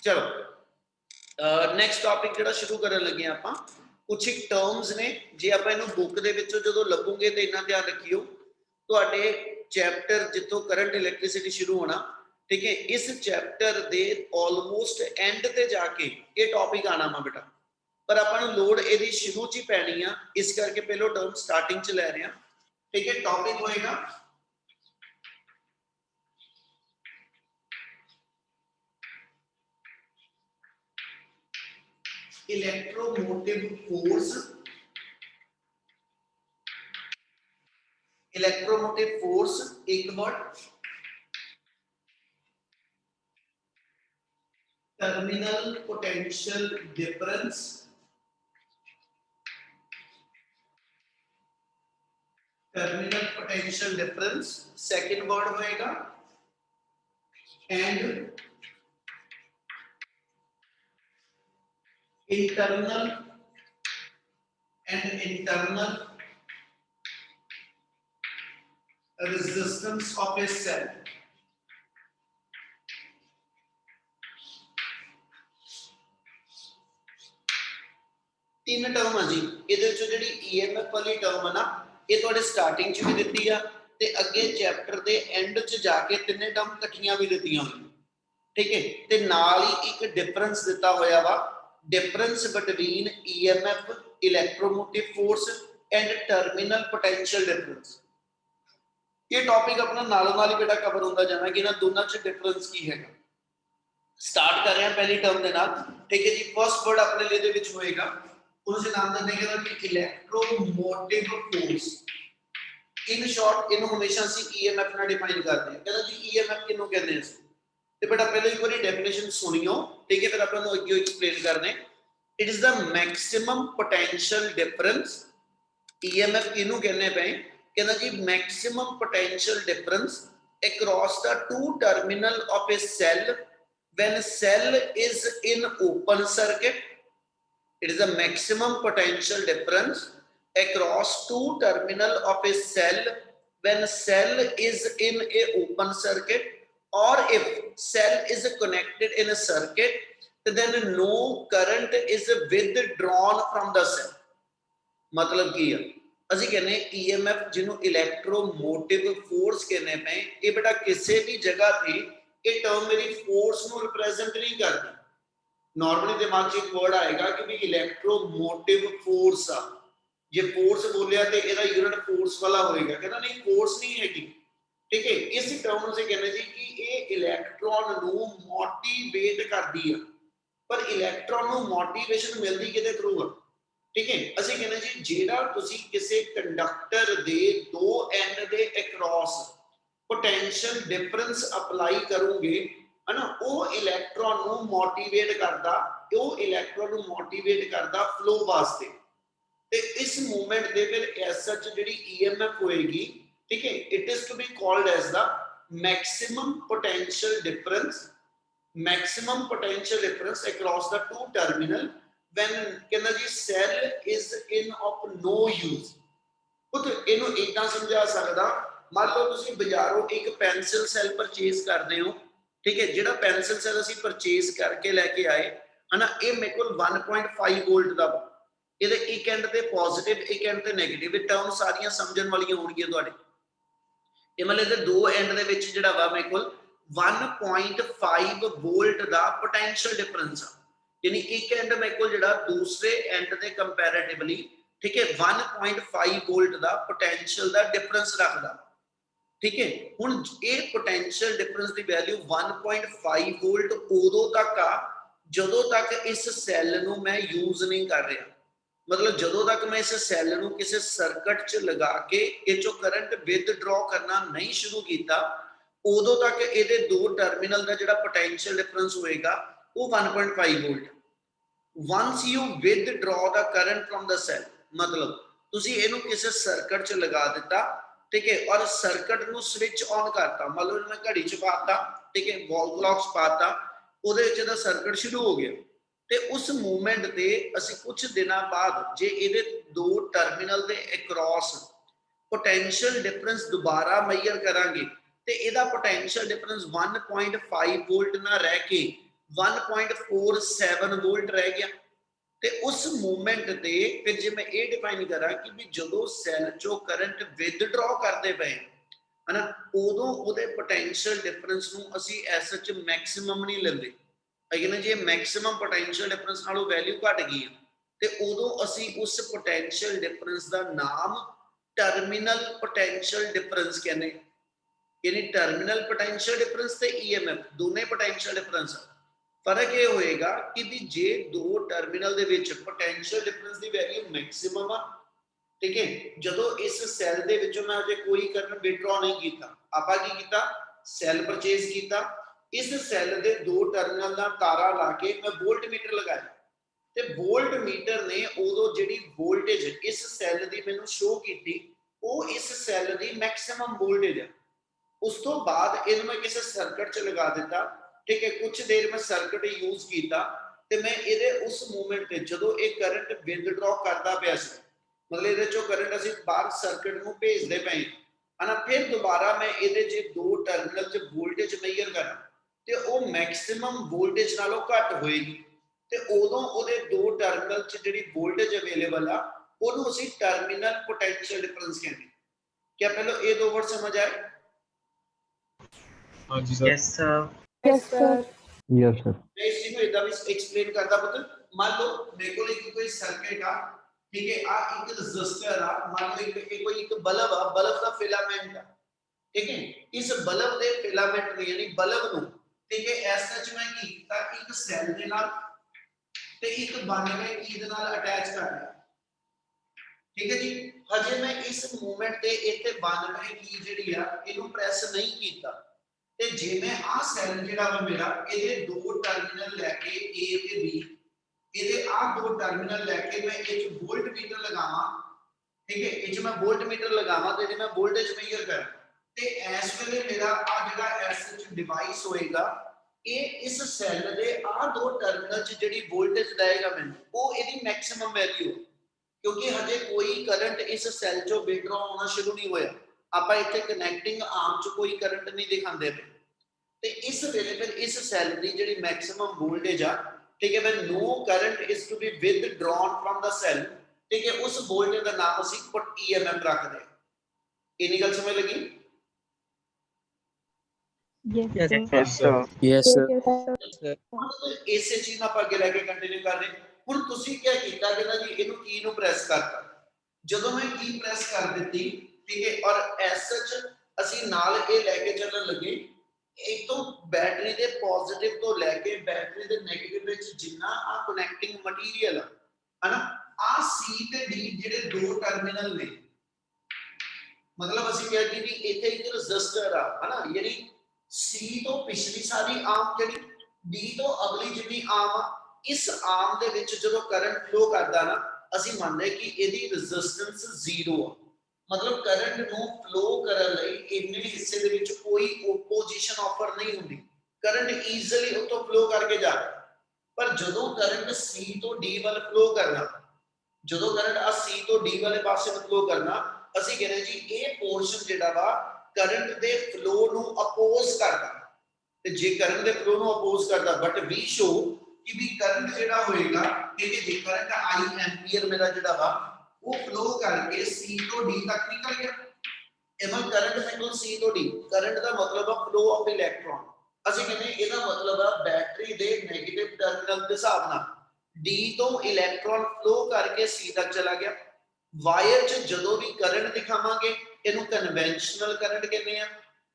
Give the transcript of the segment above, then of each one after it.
चलो next topic जो शुरू कर लगे आप कुछ एक टर्म्स ने जे आप इन बुक के जो लभोगे तो इन्ना ध्यान रखियो तुहाडे चैप्टर जितों करंट इलैक्ट्रिसिटी शुरू होना ठीक है इस चैप्टर दे ऑलमोस्ट एंड ते जाके ये टॉपिक आना वा बेटा पर अपन लोड ये शुरू च ही पैनी आ इस करके पहलो टर्म स्टार्टिंग च लै रहे हैं ठीक है टॉपिक होएगा इलेक्ट्रोमोटिव फोर्स एक word terminal potential difference second word होएगा and internal resistance of a cell तीन टर्म है जी ਇਹਦੇ ਵਿੱਚੋਂ ਜਿਹੜੀ ईएमएफ वाली टर्म है ना ये ਤੁਹਾਡੇ ਸਟਾਰਟਿੰਗ ਚ ਵੀ ਦਿੱਤੀ ਆ ਤੇ ਅੱਗੇ ਚੈਪਟਰ ਦੇ ਐਂਡ ਚ ਜਾ ਕੇ ਤਿੰਨੇ ਟਰਮ ਇਕੱਠੀਆਂ ਵੀ ਦਿੱਤੀਆਂ ਹੋਈਆਂ ਠੀਕ ਹੈ ਤੇ ਨਾਲ ਹੀ ਇੱਕ ਡਿਫਰੈਂਸ ਦਿੱਤਾ ਹੋਇਆ ਵਾ difference between EMF electromotive force and terminal potential difference ये टॉपिक अपना नालों नाल ही बेटा कवर होता जाना कि ना दोनों च डिफरेंस की है स्टार्ट कर रहे हैं पहली टर्म के नाल ठीक है जी फर्स्ट वर्ड अपने लिए दे विच होएगा उसे नाम देने के कि इलेक्ट्रोमोटिव फोर्स इन शॉर्ट इनु हमेशा ਅਸੀਂ EMF ਨਾਲ डिफाइन करते हैं कहता जी EMF किनु कहते हैं तो बेटा पहले एक बार डेफिनेशन सुनियो ठीक है फिर अपन आगे एक्सप्लेन करने it is the maximum potential difference EMF किनु कहने पे कहना जी maximum potential difference across the two terminal of a cell when cell is in open circuit it is the maximum potential difference across two terminal of a cell when cell is in a open circuit or if cell is connected in a circuit then no current is withdrawn from the cell मतलब की है ਅਸੀਂ ਕਹਿੰਦੇ EMF ਜਿਹਨੂੰ ਇਲੈਕਟ੍ਰੋਮੋਟਿਵ force ਕਹਿੰਦੇ ਪਏ ਇਹ ਬੇਟਾ ਕਿਸੇ ਵੀ ਜਗ੍ਹਾ ਤੇ ਇਹ ਟਰਮ ਮੇਰੀ ਫੋਰਸ ਨੂੰ ਰਿਪਰੈਜ਼ੈਂਟ ਨਹੀਂ ਕਰਦੀ ਨਾਰਮਲੀ ਦਿਮਾਗ 'ਚ ਇੱਕ ਵਰਡ ਆਏਗਾ ਕਿ ਵੀ ਇਲੈਕਟ੍ਰੋਮੋਟਿਵ ਫੋਰਸ ਆ ਜੇ ਫੋਰਸ ਬੋਲਿਆ ਤੇ ਇਹਦਾ ਯੂਨਿਟ ਫੋਰਸ ਵਾਲਾ ਹੋਏਗਾ ਕਹਿੰਦਾ ਨਹੀਂ ਫੋਰਸ ਨਹੀਂ ਹੈਗੀ ठीक है इस टर्म से कहने जी कि ये इलेक्ट्रॉन नु मोटिवेट करदी है पर इलेक्ट्रॉन नु मोटिवेशन मिलदी किदे थ्रू है ठीक है ਅਸੀਂ कहने जी जेड़ा ਤੁਸੀਂ ਕਿਸੇ ਕੰਡਕਟਰ ਦੇ ਦੋ ਐਂਡ ਦੇ ਅਕ੍ਰੋਸ ਪੋਟੈਂਸ਼ੀਅਲ ਡਿਫਰੈਂਸ ਅਪਲਾਈ ਕਰੋਗੇ ਹੈ ਨਾ ਉਹ ਇਲੈਕਟ੍ਰੋਨ ਨੂੰ ਮੋਟੀਵੇਟ ਕਰਦਾ ਫਲੋ ਵਾਸਤੇ ਤੇ ਇਸ ਮੂਵਮੈਂਟ ਦੇ ਫਿਰ ਐਸ ਸੱਚ ਜਿਹੜੀ ਈਐਮਐਫ ਹੋਏਗੀ ठीक है it is to be called as the maximum potential difference across the two terminal when कहना जी cell is in of no use खुद इनु इतना समझा सकदा मान लो तुसी बाजारों एक पेंसिल सेल परचेज करदे हो ठीक है जेड़ा पेंसिल सेल ਅਸੀਂ परचेज करके लेके आए है ना ये मेरे को 1.5 वोल्ट ਦਾ ਇਹਦੇ ਇੱਕ ਐਂਡ ਤੇ ਪੋਜ਼ਿਟਿਵ ਇੱਕ ਐਂਡ ਤੇ ਨੈਗੇਟਿਵ ਇਹ ਟਰਮ ਸਾਰੀਆਂ ਸਮਝਣ ਵਾਲੀਆਂ ਹੋਣਗੀਆਂ ਤੁਹਾਡੇ ਇਹ ਮਤਲਬ ਦੇ ਦੋ ਐਂਡ ਦੇ ਵਿੱਚ ਜਿਹੜਾ ਵਾ ਮੇਰੇ ਕੋਲ 1.5 ਵੋਲਟ ਦਾ ਪੋਟੈਂਸ਼ੀਅਲ ਡਿਫਰੈਂਸ ਆ ਯਾਨੀ ਇੱਕ ਐਂਡ ਮੇਰੇ ਕੋਲ ਜਿਹੜਾ ਦੂਸਰੇ ਐਂਡ ਦੇ ਕੰਪੈਰੀਟਿਵਲੀ ਠੀਕ ਹੈ 1.5 ਵੋਲਟ ਦਾ ਪੋਟੈਂਸ਼ੀਅਲ ਦਾ ਡਿਫਰੈਂਸ ਰੱਖਦਾ ਠੀਕ ਹੈ ਹੁਣ ਇਹ ਪੋਟੈਂਸ਼ੀਅਲ ਡਿਫਰੈਂਸ ਦੀ ਵੈਲਿਊ 1.5 ਵੋਲਟ ਉਦੋਂ ਤੱਕ ਆ ਜਦੋਂ ਤੱਕ ਇਸ ਸੈੱਲ ਨੂੰ ਮੈਂ ਯੂਜ਼ ਨਹੀਂ ਕਰ ਰਿਹਾ मतलब जदों तक मैं इस सैल नूं किसी सर्किट च लगा के इचों करंट विदड्रॉ करना नहीं शुरू किया उदों तक ये दो टर्मिनल का जिहड़ा पोटेंशियल डिफरेंस होएगा वो 1.5 volt once you withdraw the current from the cell मतलब तुसी इहनूं किसी सर्किट च लगा दिता ठीक है और सर्किट नूं स्विच ऑन करता मान लो मैं घड़ी च पाता ठीक है वॉल क्लॉक्स पाता उहदे विच दा सर्किट शुरू हो गया ਤੇ ਉਸ ਮੂਵਮੈਂਟ ਤੇ ਅਸੀਂ ਕੁਝ ਦਿਨਾਂ ਬਾਅਦ ਜੇ ਇਹਦੇ ਦੋ ਟਰਮੀਨਲ ਦੇ ਅਕ੍ਰੋਸ ਪੋਟੈਂਸ਼ੀਅਲ ਡਿਫਰੈਂਸ ਦੁਬਾਰਾ ਮੈਜ਼ਰ ਕਰਾਂਗੇ ਤੇ ਇਹਦਾ ਪੋਟੈਂਸ਼ੀਅਲ ਡਿਫਰੈਂਸ 1.5 ਵੋਲਟ ਨਾ ਰਹਿ ਕੇ 1.47 वोल्ट रह गया। ਤੇ ਉਸ ਮੂਵਮੈਂਟ ਤੇ ਫਿਰ ਜੇ ਮੈਂ ਇਹ ਡਿਫਾਈਨ ਕਰਾਂ ਕਿ ਵੀ ਜਦੋਂ ਸੈੱਲ ਚੋਂ ਕਰੰਟ ਵਿਦਡਰਾ ਕਰਦੇ ਪਏ ਹਨਾ, ਉਦੋਂ ਉਹਦੇ ਪੋਟੈਂਸ਼ੀਅਲ ਡਿਫਰੈਂਸ ਨੂੰ ਅਸੀਂ ਐਸ ਸੱਚ ਮੈਕਸਿਮਮ ਨਹੀਂ ਲੈਂਦੇ। ਹੈ ਨਾ, ਜੇ ਮੈਕਸਿਮਮ ਪੋਟੈਂਸ਼ੀਅਲ ਡਿਫਰੈਂਸ ਨਾਲੋਂ ਵੈਲਿਊ ਘਟ ਗਈ ਹੈ ਤੇ ਉਦੋਂ ਅਸੀਂ ਉਸ ਪੋਟੈਂਸ਼ੀਅਲ ਡਿਫਰੈਂਸ ਦਾ ਨਾਮ ਟਰਮੀਨਲ ਪੋਟੈਂਸ਼ੀਅਲ ਡਿਫਰੈਂਸ ਕਹਿੰਦੇ। यानी टर्मिनल पोटेंशियल डिफरेंस ते ईएमएफ दोनों पोटेंशियल डिफरेंस फर्क ये होएगा कि भी जे दो टर्मिनल दे विच पोटेंशियल डिफरेंस दी वैल्यू मैक्सिमम आ, ठीक है, जदों इस सैल दे विचों मैं अजे कोई करंट विथड्रॉ नहीं कीता, आपां की कीता सैल परचेज कीता, इस सैल दे दो टर्मिनल दा तारा ला के मैं वोल्ट मीटर लगाया ते वोल्ट मीटर ने उदों जिहड़ी वोल्टेज इस सैल दी मैनूं शो कीती वो इस सैल दी मैक्सिमम वोल्टेज है। उस तो बाद इन मैं किसी सर्किट च लगा दिता, ठीक है, कुछ देर मैं सर्किट यूज किया ते मैं इहदे उस मूवमेंट ते जदों ये करंट विदड्रॉ करदा पिया सी, मतलब इहदे चों करंट असीं बाहर सर्किट नूं भेजदे पए है ना, फिर दोबारा मैं इहदे जे दो टर्मिनल च वोल्टेज मेजर करा ते वो मैक्सिमम वोल्टेज नालों घट होएगी ते उदों उहदे दो टर्मिनल च जिहड़ी वोल्टेज अवेलेबल आ उहनूं असीं टर्मिनल पोटेंशियल डिफरेंस कहंदे। क्या पहले ये दो वर्ड समझ आए? हाँ जी sir. Yes sir. Yes sir. Yes sir. मैं इस चीज को इधर भी एक्सप्लेन करता पुत्र। मान लो मेरे को एक कोई सर्किट आ, ठीक है, आ एक रेजिस्टर आ, मान लो एक कोई एक बल्ब आ, बल्ब का फिलामेंट आ, ठीक है, इस बल्ब दे फिलामेंट में यानी बल्ब नु, ठीक है, एस सच में कीता एक सेल दे नाल ते एक 92 की दे नाल अटैच कर दिया, ठीक है जी। हजे मैं इस मूवमेंट ते इथे 92 की जेडी आ इनु प्रेस नहीं कीता ते जे मैं आ सैल जेड़ा वा मेरा इहदे दो टर्मिनल लेके ए ते बी, इहदे आ दो टर्मिनल लेके मैं इच वोल्ट मीटर लगावां, ठीक है, इच मैं वोल्ट मीटर लगावां ते जे मैं वोल्टेज मेजर करा ते इस वेले मेरा आ जेड़ा एस डिवाइस होएगा ये इस सैल दे आ दो टर्मिनल च जेडी वोल्टेज देगा मैनूं वो इहदी मैक्सिमम वैल्यू, क्योंकि हजे कोई करंट इस सैल चों विदड्रॉ होना शुरू नहीं होया, आपां इत्थे कनेक्टिंग आर्म च कोई करंट नहीं दिखांदे पे ते इस वेले फिर इस सैल दी जिहड़ी मैक्सिमम वोल्टेज आ, ठीक है, when no current is to be withdrawn from the cell, ठीक है, उस वोल्टेज का नाम ਅਸੀਂ पुट ईएमएफ रखदे। इन्नी गल समझ लगी? Yes sir. यस इसे चीज ਆਪਾਂ ਅੱਗੇ ਲੈ ਕੇ ਕੰਟੀਨਿਊ ਕਰ ਰਹੇ। ਹੁਣ ਤੁਸੀਂ ਕੀ ਕੀਤਾ ਕਿ ਜੀ ਇਹਨੂੰ ਕੀ ਨੂੰ ਪ੍ਰੈਸ ਕਰਤਾ, ਜਦੋਂ ਮੈਂ ਕੀ ਪ੍ਰੈਸ ਕਰ ਦਿੱਤੀ, ਠੀਕ ਹੈ, ਔਰ ਐਸ ਸੱਚ ਅਸੀਂ ਨਾਲ ਇਹ ਲੈ ਕੇ ਚੱਲਣ ਲੱਗੇ एक तो बैटरी दे पॉजिटिव तो लेके बैटरी दे नेगेटिव विच जिन्ना आ कनेक्टिंग मटीरियल है ना, आ सी ते डी जेडे दो टर्मिनल ने, मतलब ਅਸੀਂ ਕਹਿ ਕਿ ਵੀ ਇੱਥੇ ਇੱਕ ਰੈਜ਼ਿਸਟਰ ਆ ਹੈ ਨਾ, ਯਾਨੀ सी तो पिछली सारी आर्म ਜਿਹੜੀ डी तो अगली जिन्नी आर्म आ, इस आर्म ਦੇ ਵਿੱਚ ਜਦੋਂ ਕਰੰਟ ਫਲੋ ਕਰਦਾ ਨਾ ਅਸੀਂ ਮੰਨਦੇ ਕਿ ਇਹਦੀ ਰੈਜ਼ਿਸਟੈਂਸ 0 ਆ, मतलब करंट नु फ्लो करन लई इन्ने हिस्से दे विच कोई ओपोजिशन ऑफर नहीं हुंदी, करंट ईजिली उतो फ्लो करके जाता। पर जदों करंट सी तो डी वाल फ्लो करना, जदों करंट आ सी तो डी वाले पासे फ्लो करना, ਅਸੀਂ ਕਹਿੰਦੇ ਜੀ ਇਹ ਪੋਰਸ਼ਨ ਜਿਹੜਾ ਵਾ ਕਰੰਟ ਦੇ ਫਲੋ ਨੂੰ ਅਪੋਜ਼ ਕਰਦਾ, ਤੇ ਜੇ ਕਰੰਟ ਦੇ ਫਲੋ ਨੂੰ ਅਪੋਜ਼ ਕਰਦਾ ਬਟ ਵੀ ਸ਼ੋ ਕਿ ਵੀ ਕਰੰਟ ਜਿਹੜਾ ਹੋਏਗਾ, ਠੀਕ ਹੈ ਜੀ, ਕਰੰਟ I ਐਂਪੀਅਰ ਮੇਰਾ ਜਿਹੜਾ ਵਾ वो फ्लो करके C तो D तक निकल गया। एवं करंट निकल C तो D, करंट का मतलब है फ्लो ऑफ इलेक्ट्रॉन, ਅਸੀਂ ਕਹਿੰਦੇ ਇਹਦਾ ਮਤਲਬ ਹੈ ਬੈਟਰੀ ਦੇ 네ਗੇਟਿਵ ਟਰਮੀਨਲ ਦੇ ਹਿਸਾਬ ਨਾਲ D ਤੋਂ ਇਲੈਕਟ੍ਰੋਨ ਫਲੋ ਕਰਕੇ C ਤੱਕ ਚਲਾ ਗਿਆ। ਵਾਇਰ 'ਚ ਜਦੋਂ ਵੀ ਕਰੰਟ ਦਿਖਾਵਾਂਗੇ ਇਹਨੂੰ ਕਨਵੈਨਸ਼ਨਲ ਕਰੰਟ ਕਹਿੰਦੇ ਆ,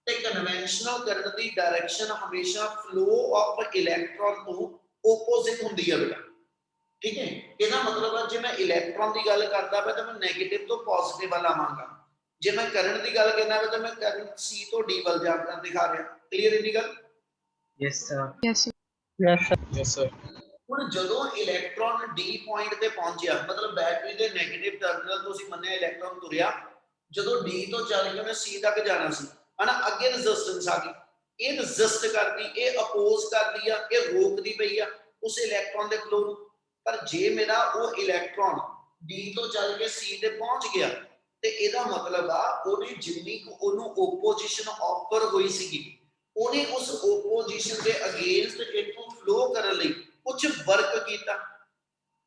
ਤੇ ਕਨਵੈਨਸ਼ਨਲ ਕਰੰਟ ਦੀ ਡਾਇਰੈਕਸ਼ਨ ਹਮੇਸ਼ਾ ਫਲੋ ਆਫ ਇਲੈਕਟ੍ਰੋਨ ਤੋਂ ਆਪੋਜ਼ਿਟ ਹੁੰਦੀ ਹੈ ਬੇਟਾ, ठीक है। ਇਹਦਾ ਮਤਲਬ ਹੈ ਜੇ ਮੈਂ ਇਲੈਕਟ੍ਰੋਨ ਦੀ ਗੱਲ ਕਰਦਾ ਪਿਆ ਤਾਂ ਮੈਂ 네ਗੇਟਿਵ ਤੋਂ ਪੋਜ਼ਿਟਿਵ ਵੱਲ ਆਵਾਂਗਾ, ਜੇ ਮੈਂ ਕਰੰਟ ਦੀ ਗੱਲ ਕਰਨਾ ਪਿਆ ਤਾਂ ਮੈਂ ਕਰੰਟ C ਤੋਂ D ਵੱਲ ਜਾਣਾ ਦਿਖਾ ਰਿਹਾ। ਕਲੀਅਰ ਹੈ ਗੱਲ? Yes sir. Yes yes sir. ਹੁਣ ਜਦੋਂ ਇਲੈਕਟ੍ਰੋਨ D ਪੁਆਇੰਟ ਤੇ ਪਹੁੰਚਿਆ, ਮਤਲਬ ਬੈਟਰੀ ਦੇ 네ਗੇਟਿਵ ਟਰਮੀਨਲ ਤੋਂ ਅਸੀਂ ਮੰਨਿਆ ਇਲੈਕਟ੍ਰੋਨ ਤੁਰਿਆ, ਜਦੋਂ D ਤੋਂ ਚੱਲ ਕੇ ਉਹਨੇ C ਤੱਕ ਜਾਣਾ ਸੀ ਹਨਾ, ਅੱਗੇ ਰੈਜ਼ਿਸਟੈਂਸ ਆ ਗਈ, ਇਹ ਰੈਜ਼ਿਸਟ ਕਰਦੀ, ਇਹ ਅਪੋਜ਼ ਕਰਦੀ ਆ, ਇਹ ਰੋਕਦੀ ਪਈ ਆ ਉਸ ਇਲੈਕਟ੍ਰੋਨ ਦੇ ਫਲੋ ਨੂੰ। पर जे मेरा वो इलेक्ट्रॉन D तो चल के C ते पहुंच गया ते ਇਹਦਾ मतलब आ ਉਹਨੇ ਜਿੰਨੀ ਕੋ ਉਹਨੂੰ opposition offer ਹੋਈ ਸੀਗੀ ਉਹਨੇ ਉਸ opposition ਦੇ ਅਗੇਂਸਟ ਇਥੋਂ ਫਲੋ ਕਰਨ ਲਈ ਕੁਝ ਵਰਕ ਕੀਤਾ।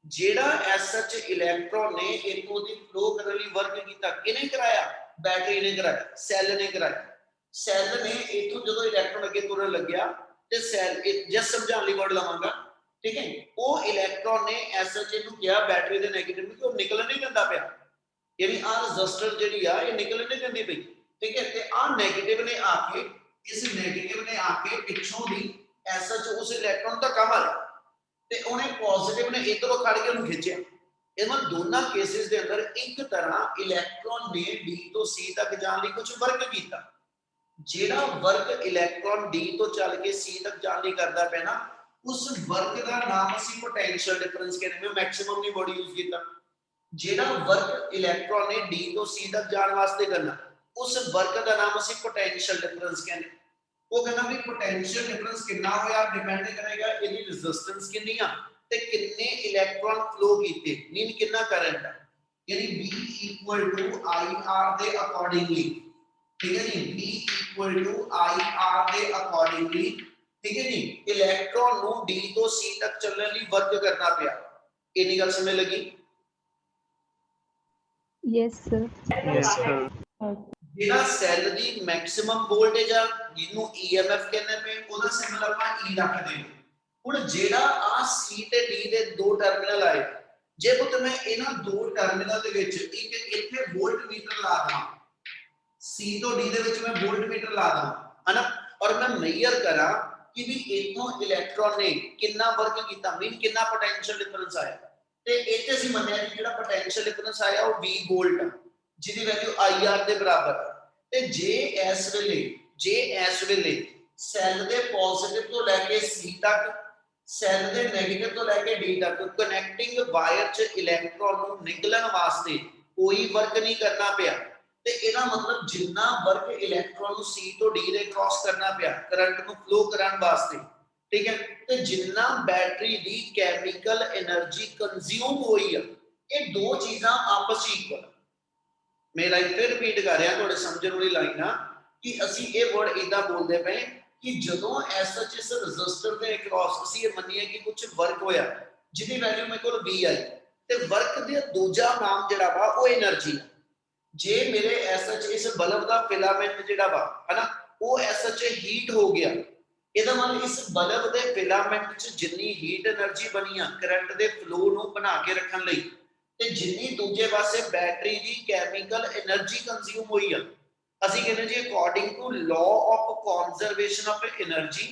ਜਿਹੜਾ ਐਸਐਚ ਇਲੈਕਟ੍ਰੋਨ ਨੇ ਇਥੋਂ ਦੀ ਫਲੋ ਕਰਨ ਲਈ ਵਰਕ ਕੀਤਾ, ਕਿਹਨੇ ਕਰਾਇਆ? ਬੈਟਰੀ ਨੇ ਕਰਾਇਆ, ਸੈੱਲ ਨੇ ਕਰਾਇਆ। ਸੈੱਲ ਨੇ ਇਥੋਂ ਜਦੋਂ ਇਲੈਕਟ੍ਰੋਨ ਅੱਗੇ ਤੁਰਨ ਲੱਗਿਆ ਤੇ ਸੈੱਲ ਜਸ ਸਮਝਾਉਣ ਲਈ ਵਰਡ ਲਵਾਂਗਾ, ਠੀਕ ਹੈ, ਉਹ ਇਲੈਕਟ੍ਰੋਨ ਨੇ ਐਸਐਚ ਨੂੰ ਕਿਹਾ ਬੈਟਰੀ ਦੇ ਨੈਗੇਟਿਵ ਨੂੰ ਕਿ ਉਹ ਨਿਕਲਣ ਨਹੀਂ ਦਿੰਦਾ ਪਿਆ, ਯਾਨੀ ਆ ਰੈਜ਼ਿਸਟਰ ਜਿਹੜੀ ਆ ਇਹ ਨਿਕਲਣ ਨਹੀਂ ਦਿੰਦੀ ਪਈ, ਠੀਕ ਹੈ। ਤੇ ਆ ਨੈਗੇਟਿਵ ਨੇ ਆ ਕੇ, ਇਸ ਨੈਗੇਟਿਵ ਨੇ ਆ ਕੇ ਪਿੱਛੋਂ ਦੀ ਐਸਐਚ ਉਸ ਇਲੈਕਟ੍ਰੋਨ ਦਾ ਕੰਮ ਆ ਤੇ ਉਹਨੇ ਪੋਜ਼ਿਟਿਵ ਨੇ ਇਧਰੋਂ ਖੜ ਕੇ ਉਹਨੂੰ ਖਿੱਚਿਆ। ਇਹਨਾਂ ਦੋਨਾਂ ਕੇਸਿਸ ਦੇ ਅੰਦਰ ਇੱਕ ਤਰ੍ਹਾਂ ਇਲੈਕਟ੍ਰੋਨ ਨੇ ਡੀ ਤੋਂ ਸੀ ਤੱਕ ਜਾਣ ਲਈ ਕੁਝ ਵਰਕ ਕੀਤਾ। ਜਿਹੜਾ ਵਰਕ ਇਲੈਕਟ੍ਰੋਨ ਡੀ ਤੋਂ ਚੱਲ ਕੇ ਸੀ ਤੱਕ ਜਾਣ ਲਈ ਕਰਦਾ ਪਿਆ ਨਾ, ਉਸ ਵਰਕ ਦਾ ਨਾਮ ਅਸੀਂ ਪੋਟੈਂਸ਼ੀਅਲ ਡਿਫਰੈਂਸ ਕਹਿੰਦੇ ਹਾਂ। ਮੈਕਸਿਮਮ ਨਹੀਂ ਵਰਡ ਯੂਜ਼ ਕੀਤਾ। ਜਿਹੜਾ ਵਰਕ ਇਲੈਕਟ੍ਰੋਨ ਨੇ ਡੀ ਤੋਂ ਸੀ ਤੱਕ ਜਾਣ ਵਾਸਤੇ ਕਰਨਾ, ਉਸ ਵਰਕ ਦਾ ਨਾਮ ਅਸੀਂ ਪੋਟੈਂਸ਼ੀਅਲ ਡਿਫਰੈਂਸ ਕਹਿੰਦੇ। ਉਹ ਕਹਿੰਦਾ ਵੀ ਪੋਟੈਂਸ਼ੀਅਲ ਡਿਫਰੈਂਸ ਕਿੰਨਾ ਹੋਇਆ, ਡਿਪੈਂਡ ਕਰੇਗਾ ਇਹਦੀ ਰੈਜ਼ਿਸਟੈਂਸ ਕਿੰਨੀ ਆ ਤੇ ਕਿੰਨੇ ਇਲੈਕਟ੍ਰੋਨ ਫਲੋ ਕੀਤੇ, ਮੀਨ ਕਿੰਨਾ ਕਰੰਟ ਆ, ਯਾਨੀ V = IR ਦੇ ਅਕੋਰਡਿੰਗਲੀ, ਠੀਕ ਹੈ ਜੀ, V = IR ਦੇ ਅਕੋਰਡਿੰਗਲੀ, ਠੀਕ ਹੈ ਜੀ, ਇਲੈਕਟ੍ਰੋਨ ਨੂੰ D ਤੋਂ C ਤੱਕ ਚੱਲਣ ਲਈ ਵਰਕ ਕਰਨਾ ਪਿਆ। ਇੰਨੀ ਗੱਲ ਸਮਝ ਲੱਗੀ? Yes, sir. Yes, sir. ਜਿਹੜਾ ਸੈੱਲ ਦੀ ਮੈਕਸਿਮਮ ਵੋਲਟੇਜ ਆ ਜਿਹਨੂੰ EMF ਕਹਿੰਦੇ ਪਏ, ਉਹਦਾ ਸਿੰਬਲ ਆਪਾਂ E ਰੱਖਦੇ ਹਾਂ। ਹੁਣ ਜਿਹੜਾ ਆ C ਤੇ D ਦੇ ਦੋ ਟਰਮੀਨਲ ਆਏ, ਜੇ ਪੁੱਤ ਮੈਂ ਇਹਨਾਂ ਦੋ ਟਰਮੀਨਲ ਦੇ ਵਿੱਚ ਇੱਕ ਇੱਥੇ ਵੋਲਟ ਮੀਟਰ ਲਾ ਦਵਾਂ, C ਤੋਂ D ਦੇ ਵਿੱਚ ਮੈਂ ਵੋਲਟ ਮੀਟਰ ਲਾ ਦਵਾਂ, ਹਨਾ, ਔਰ ਮੈਂ ਮੇਜ਼ਰ ਕਰਾਂ ਕਿ ਵੀ ਇਥੋਂ ਇਲੈਕਟ੍ਰੋਨ ਨੇ ਕਿੰਨਾ ਵਰਕ ਕੀਤਾ, ਮੀਨ ਕਿੰਨਾ ਪੋਟੈਂਸ਼ੀਅਲ ਡਿਫਰੈਂਸ ਆਇਆ, ਤੇ ਇੱਥੇ ਅਸੀਂ ਮੰਨਿਆ ਕਿ ਜਿਹੜਾ ਪੋਟੈਂਸ਼ੀਅਲ ਡਿਫਰੈਂਸ ਆਇਆ ਉਹ V ਵੋਲਟ ਆ, ਜਿਹਦੀ ਵੈਲਿਊ IR ਦੇ ਬਰਾਬਰ ਹੈ। ਤੇ ਜੇ ਇਸ ਵੇਲੇ ਸੈੱਲ ਦੇ ਪੋਜ਼ਿਟਿਵ ਤੋਂ ਲੈ ਕੇ C ਤੱਕ, ਸੈੱਲ ਦੇ ਨੈਗੇਟਿਵ ਤੋਂ ਲੈ ਕੇ D ਤੱਕ ਕਨੈਕਟਿੰਗ ਵਾਇਰ 'ਚ ਇਲੈਕਟ੍ਰੋਨ ਨੂੰ ਨਿਕਲਣ ਵਾਸਤੇ ਕੋਈ ਵਰਕ ਨਹੀਂ ਕਰਨਾ ਪਿਆ, ਤੇ ਇਹਦਾ ਮਤਲਬ ਜਿੰਨਾ ਵਰਕ ਇਲੈਕਟ੍ਰੋਨ ਨੂੰ C ਤੋਂ D ਦੇ ਕ੍ਰਾਸ ਕਰਨਾ ਪਿਆ ਕਰੰਟ ਨੂੰ ਫਲੋ ਕਰਨ ਵਾਸਤੇ, ਠੀਕ ਹੈ, ਤੇ ਜਿੰਨਾ ਬੈਟਰੀ ਦੀ ਕੈਮੀਕਲ એનર્ਜੀ ਕੰਜ਼ਿਊਮ ਹੋਈ ਆ, ਇਹ ਦੋ ਚੀਜ਼ਾਂ ਆਪਸ ਵਿੱਚ ਇਕੁਅਲ। ਮੈਂ ਲਾਈਨ ਫਿਰ ਰਿਪੀਟ ਕਰ ਰਿਹਾ ਤੁਹਾਡੇ ਸਮਝਣ ਵਾਲੀ ਲਾਈਨ ਆ ਕਿ ਅਸੀਂ ਇਹ ਵਰਡ ਇਦਾਂ ਬੋਲਦੇ ਪਏ ਕਿ ਜਦੋਂ ਐਸਐਚ ਇਸ ਰੈਜ਼ਿਸਟਰ ਦੇ ਅਕ੍ਰੋਸ ਅਸੀਂ ਇਹ ਮੰਨੀਏ ਕਿ ਕੁਝ ਵਰਕ ਹੋਇਆ ਜਿਹਦੀ ਵੈਲਿਊ ਮੇਰੇ ਕੋਲ V ਆਈ, ਤੇ ਵਰਕ ਦਾ ਦੂਜਾ ਨਾਮ ਜਿਹੜਾ ਵਾ ਉਹ એનર્ਜੀ। ਜੇ ਮੇਰੇ ਐਸਐਚ ਇਸ ਬਲਬ ਦਾ ਫਿਲਾਮੈਂਟ ਜਿਹੜਾ ਵਾ ਹਨਾ ਉਹ ਐਸਐਚ ਹੀਟ ਹੋ ਗਿਆ, ਇਹਦਾ ਮਤਲਬ ਇਸ ਬਲਬ ਦੇ ਫਿਲਾਮੈਂਟ 'ਚ ਜਿੰਨੀ ਹੀਟ એનર્ਜੀ ਬਣੀ ਆ ਕਰੰਟ ਦੇ ਫਲੋ ਨੂੰ ਬਣਾ ਕੇ ਰੱਖਣ ਲਈ, ਤੇ ਜਿੰਨੀ ਦੂਜੇ ਪਾਸੇ ਬੈਟਰੀ ਦੀ ਕੈਮੀਕਲ એનર્ਜੀ ਕੰਜ਼ਿਊਮ ਹੋਈ ਆ, ਅਸੀਂ ਕਹਿੰਦੇ ਜੀ according to law of conservation of energy,